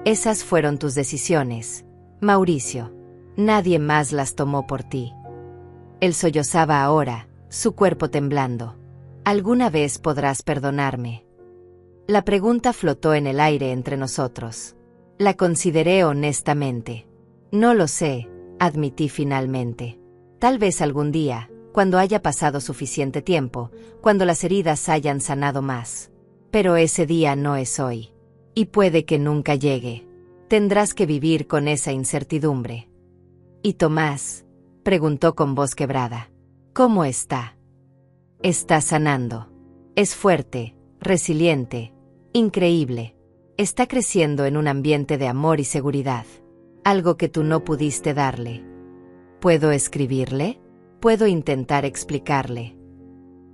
Esas fueron tus decisiones, Mauricio. Nadie más las tomó por ti. Él sollozaba ahora, su cuerpo temblando. ¿Alguna vez podrás perdonarme? La pregunta flotó en el aire entre nosotros. La consideré honestamente. No lo sé, admití finalmente. Tal vez algún día, cuando haya pasado suficiente tiempo, cuando las heridas hayan sanado más. Pero ese día no es hoy. Y puede que nunca llegue. Tendrás que vivir con esa incertidumbre. ¿Y Tomás? Preguntó con voz quebrada. ¿Cómo está? Está sanando. Es fuerte, resiliente, increíble. Está creciendo en un ambiente de amor y seguridad. Algo que tú no pudiste darle. ¿Puedo escribirle? ¿Puedo intentar explicarle?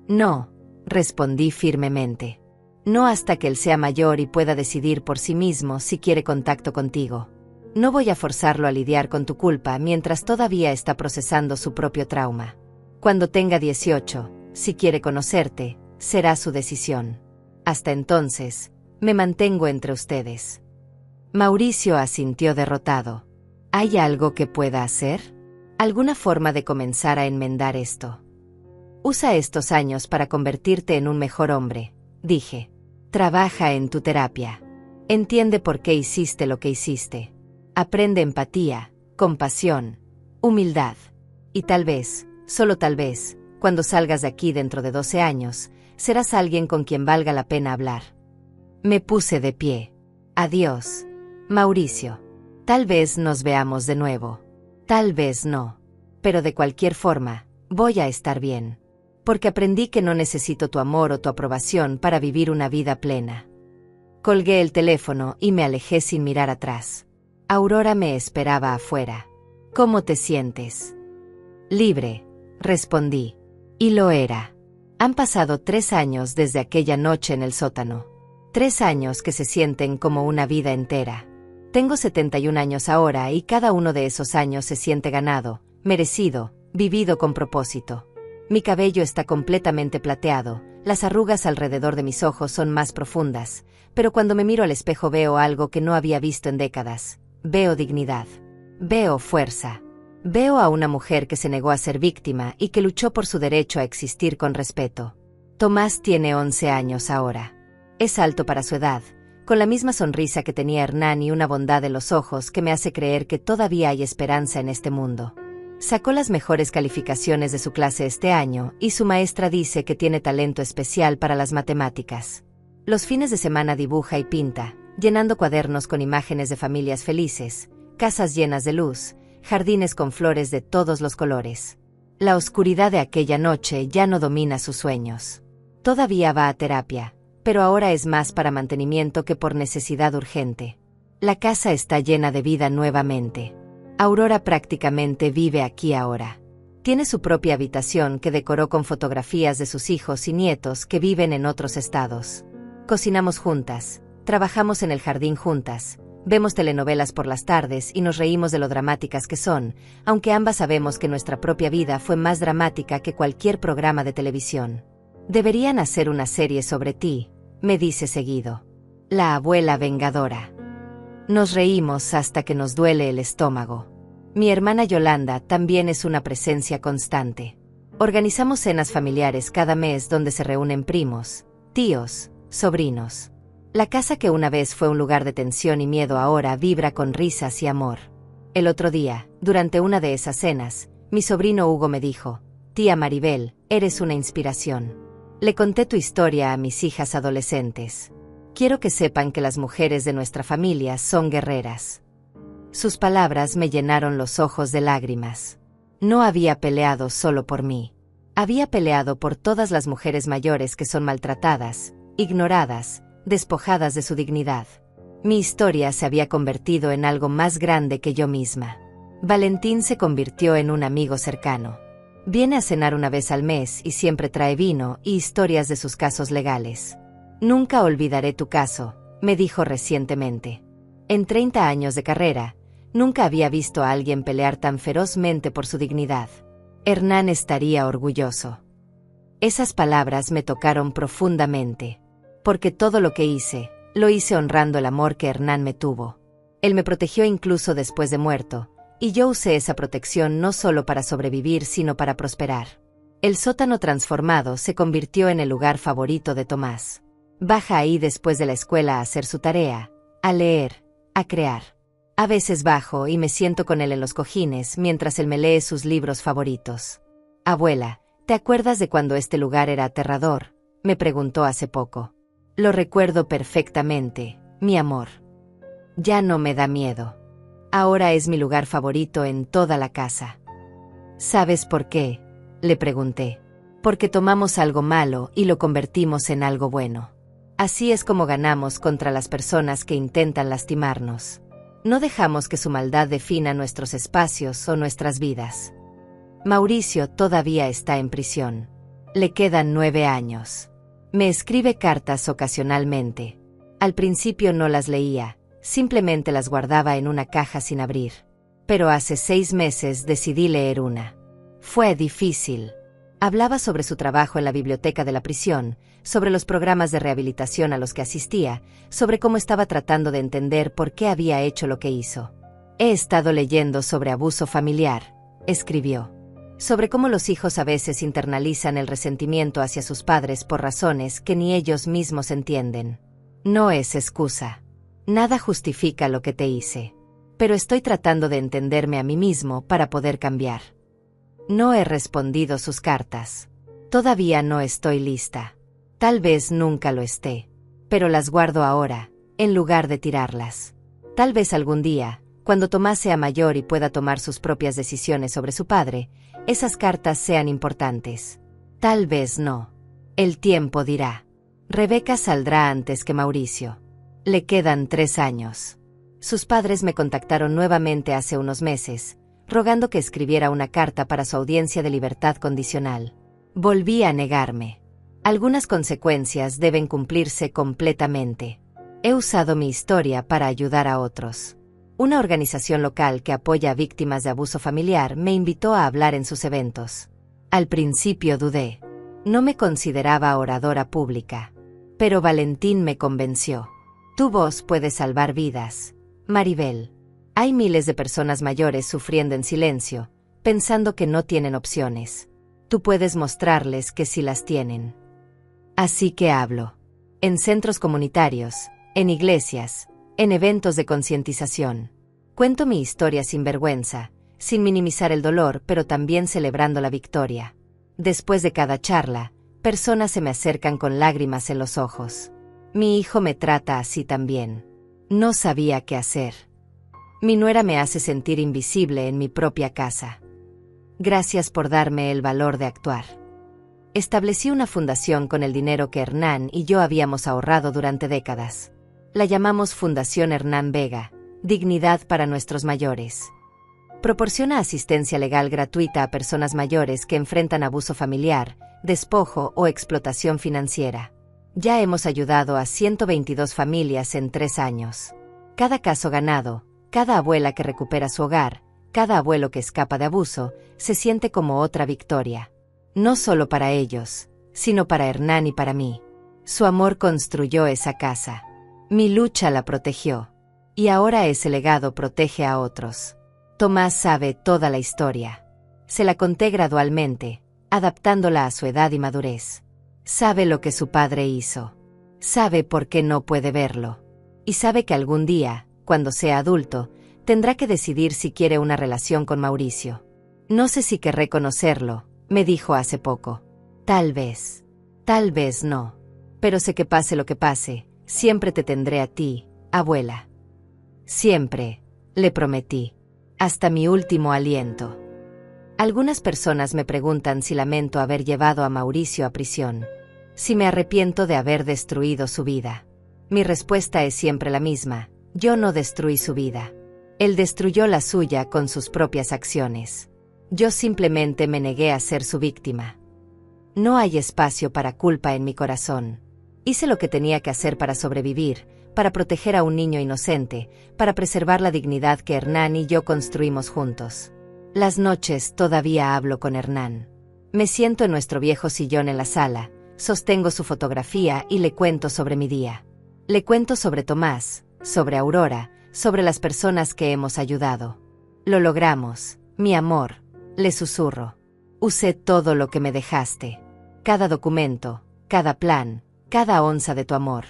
No, respondí firmemente. No hasta que él sea mayor y pueda decidir por sí mismo si quiere contacto contigo. No voy a forzarlo a lidiar con tu culpa mientras todavía está procesando su propio trauma. Cuando tenga 18, si quiere conocerte, será su decisión. Hasta entonces, me mantengo entre ustedes. Mauricio asintió derrotado. ¿Hay algo que pueda hacer? ¿Alguna forma de comenzar a enmendar esto? Usa estos años para convertirte en un mejor hombre, dije. Trabaja en tu terapia. Entiende por qué hiciste lo que hiciste. Aprende empatía, compasión, humildad. Y tal vez, solo tal vez, cuando salgas de aquí dentro de 12 años, serás alguien con quien valga la pena hablar. Me puse de pie. Adiós, Mauricio. Tal vez nos veamos de nuevo. Tal vez no. Pero de cualquier forma, voy a estar bien. Porque aprendí que no necesito tu amor o tu aprobación para vivir una vida plena. Colgué el teléfono y me alejé sin mirar atrás. Aurora me esperaba afuera. ¿Cómo te sientes? Libre, respondí. Y lo era. Han pasado 3 años desde aquella noche en el sótano. 3 años que se sienten como una vida entera. Tengo 71 años ahora y cada uno de esos años se siente ganado, merecido, vivido con propósito. Mi cabello está completamente plateado, las arrugas alrededor de mis ojos son más profundas, pero cuando me miro al espejo veo algo que no había visto en décadas. Veo dignidad. Veo fuerza. Veo a una mujer que se negó a ser víctima y que luchó por su derecho a existir con respeto. Tomás tiene 11 años ahora. Es alto para su edad, con la misma sonrisa que tenía Hernán y una bondad en los ojos que me hace creer que todavía hay esperanza en este mundo. Sacó las mejores calificaciones de su clase este año y su maestra dice que tiene talento especial para las matemáticas. Los fines de semana dibuja y pinta, llenando cuadernos con imágenes de familias felices, casas llenas de luz, jardines con flores de todos los colores. La oscuridad de aquella noche ya no domina sus sueños. Todavía va a terapia, pero ahora es más para mantenimiento que por necesidad urgente. La casa está llena de vida nuevamente. Aurora prácticamente vive aquí ahora. Tiene su propia habitación que decoró con fotografías de sus hijos y nietos que viven en otros estados. Cocinamos juntas, trabajamos en el jardín juntas, vemos telenovelas por las tardes y nos reímos de lo dramáticas que son, aunque ambas sabemos que nuestra propia vida fue más dramática que cualquier programa de televisión. Deberían hacer una serie sobre ti, me dice seguido. La abuela vengadora. Nos reímos hasta que nos duele el estómago. Mi hermana Yolanda también es una presencia constante. Organizamos cenas familiares cada mes donde se reúnen primos, tíos, sobrinos. La casa que una vez fue un lugar de tensión y miedo ahora vibra con risas y amor. El otro día, durante una de esas cenas, mi sobrino Hugo me dijo: «Tía Maribel, eres una inspiración». Le conté tu historia a mis hijas adolescentes. Quiero que sepan que las mujeres de nuestra familia son guerreras. Sus palabras me llenaron los ojos de lágrimas. No había peleado solo por mí. Había peleado por todas las mujeres mayores que son maltratadas, ignoradas, despojadas de su dignidad. Mi historia se había convertido en algo más grande que yo misma. Valentín se convirtió en un amigo cercano. Viene a cenar una vez al mes y siempre trae vino y historias de sus casos legales. Nunca olvidaré tu caso, me dijo recientemente. En 30 años de carrera, nunca había visto a alguien pelear tan ferozmente por su dignidad. Hernán estaría orgulloso. Esas palabras me tocaron profundamente. Porque todo lo que hice, lo hice honrando el amor que Hernán me tuvo. Él me protegió incluso después de muerto, y yo usé esa protección no solo para sobrevivir sino para prosperar. El sótano transformado se convirtió en el lugar favorito de Tomás. Baja ahí después de la escuela a hacer su tarea, a leer, a crear. A veces bajo y me siento con él en los cojines mientras él me lee sus libros favoritos. Abuela, ¿te acuerdas de cuando este lugar era aterrador?, me preguntó hace poco. Lo recuerdo perfectamente, mi amor. Ya no me da miedo. Ahora es mi lugar favorito en toda la casa. ¿Sabes por qué?, le pregunté. Porque tomamos algo malo y lo convertimos en algo bueno. Así es como ganamos contra las personas que intentan lastimarnos. No dejamos que su maldad defina nuestros espacios o nuestras vidas. Mauricio todavía está en prisión. Le quedan 9 años. Me escribe cartas ocasionalmente. Al principio no las leía, simplemente las guardaba en una caja sin abrir. Pero hace 6 meses decidí leer una. Fue difícil. Hablaba sobre su trabajo en la biblioteca de la prisión, sobre los programas de rehabilitación a los que asistía, sobre cómo estaba tratando de entender por qué había hecho lo que hizo. He estado leyendo sobre abuso familiar, escribió. Sobre cómo los hijos a veces internalizan el resentimiento hacia sus padres por razones que ni ellos mismos entienden. No es excusa. Nada justifica lo que te hice. Pero estoy tratando de entenderme a mí mismo para poder cambiar. No he respondido sus cartas. Todavía no estoy lista. Tal vez nunca lo esté. Pero las guardo ahora, en lugar de tirarlas. Tal vez algún día, cuando Tomás sea mayor y pueda tomar sus propias decisiones sobre su padre, esas cartas sean importantes. Tal vez no. El tiempo dirá. Rebeca saldrá antes que Mauricio. Le quedan 3 años. Sus padres me contactaron nuevamente hace unos meses, rogando que escribiera una carta para su audiencia de libertad condicional. Volví a negarme. Algunas consecuencias deben cumplirse completamente. He usado mi historia para ayudar a otros. Una organización local que apoya a víctimas de abuso familiar me invitó a hablar en sus eventos. Al principio dudé. No me consideraba oradora pública. Pero Valentín me convenció. Tu voz puede salvar vidas, Maribel. Hay miles de personas mayores sufriendo en silencio, pensando que no tienen opciones. Tú puedes mostrarles que sí las tienen. Así que hablo. En centros comunitarios, en iglesias, en eventos de concientización. Cuento mi historia sin vergüenza, sin minimizar el dolor, pero también celebrando la victoria. Después de cada charla, personas se me acercan con lágrimas en los ojos. Mi hijo me trata así también. No sabía qué hacer. Mi nuera me hace sentir invisible en mi propia casa. Gracias por darme el valor de actuar. Establecí una fundación con el dinero que Hernán y yo habíamos ahorrado durante décadas. La llamamos Fundación Hernán Vega, Dignidad para Nuestros Mayores. Proporciona asistencia legal gratuita a personas mayores que enfrentan abuso familiar, despojo o explotación financiera. Ya hemos ayudado a 122 familias en 3 años. Cada caso ganado, cada abuela que recupera su hogar, cada abuelo que escapa de abuso, se siente como otra victoria. No solo para ellos, sino para Hernán y para mí. Su amor construyó esa casa. Mi lucha la protegió. Y ahora ese legado protege a otros. Tomás sabe toda la historia. Se la conté gradualmente, adaptándola a su edad y madurez. Sabe lo que su padre hizo. Sabe por qué no puede verlo. Y sabe que algún día, cuando sea adulto, tendrá que decidir si quiere una relación con Mauricio. No sé si querré conocerlo, me dijo hace poco. Tal vez no. Pero sé que pase lo que pase, siempre te tendré a ti, abuela. Siempre, le prometí. Hasta mi último aliento. Algunas personas me preguntan si lamento haber llevado a Mauricio a prisión. Si me arrepiento de haber destruido su vida. Mi respuesta es siempre la misma. Yo no destruí su vida. Él destruyó la suya con sus propias acciones. Yo simplemente me negué a ser su víctima. No hay espacio para culpa en mi corazón. Hice lo que tenía que hacer para sobrevivir, para proteger a un niño inocente, para preservar la dignidad que Hernán y yo construimos juntos. Las noches todavía hablo con Hernán. Me siento en nuestro viejo sillón en la sala, sostengo su fotografía y le cuento sobre mi día. Le cuento sobre Tomás, sobre Aurora, sobre las personas que hemos ayudado. Lo logramos, mi amor, le susurro. Usé todo lo que me dejaste. Cada documento, cada plan, cada onza de tu amor.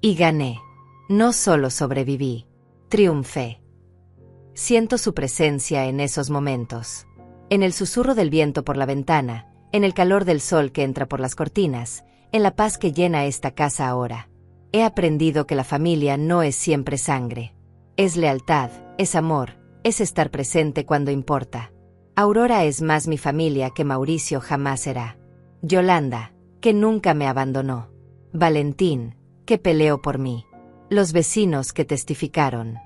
Y gané. No solo sobreviví, triunfé. Siento su presencia en esos momentos. En el susurro del viento por la ventana, en el calor del sol que entra por las cortinas, en la paz que llena esta casa ahora. He aprendido que la familia no es siempre sangre. Es lealtad, es amor, es estar presente cuando importa. Aurora es más mi familia que Mauricio jamás será. Yolanda, que nunca me abandonó. Valentín, que peleó por mí. Los vecinos que testificaron.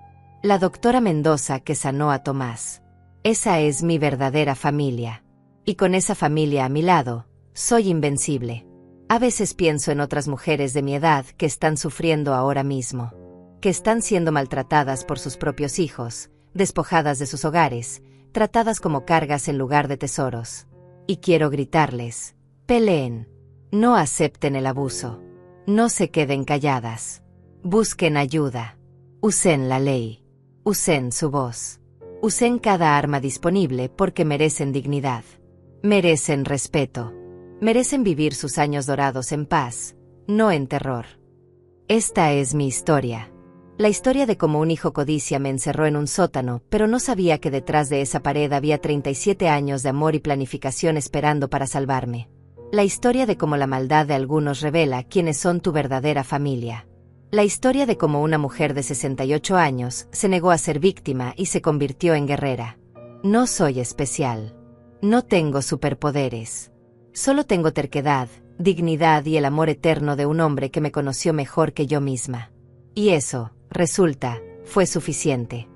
La doctora Mendoza que sanó a Tomás. Esa es mi verdadera familia. Y con esa familia a mi lado, soy invencible. A veces pienso en otras mujeres de mi edad que están sufriendo ahora mismo, que están siendo maltratadas por sus propios hijos, despojadas de sus hogares, tratadas como cargas en lugar de tesoros. Y quiero gritarles: peleen. No acepten el abuso. No se queden calladas. Busquen ayuda. Usen la ley. Usen su voz. Usen cada arma disponible porque merecen dignidad. Merecen respeto. Merecen vivir sus años dorados en paz, no en terror. Esta es mi historia. La historia de cómo un hijo codicia me encerró en un sótano, pero no sabía que detrás de esa pared había 37 años de amor y planificación esperando para salvarme. La historia de cómo la maldad de algunos revela quiénes son tu verdadera familia. La historia de cómo una mujer de 68 años se negó a ser víctima y se convirtió en guerrera. No soy especial. No tengo superpoderes. Solo tengo terquedad, dignidad y el amor eterno de un hombre que me conoció mejor que yo misma. Y eso, resulta, fue suficiente.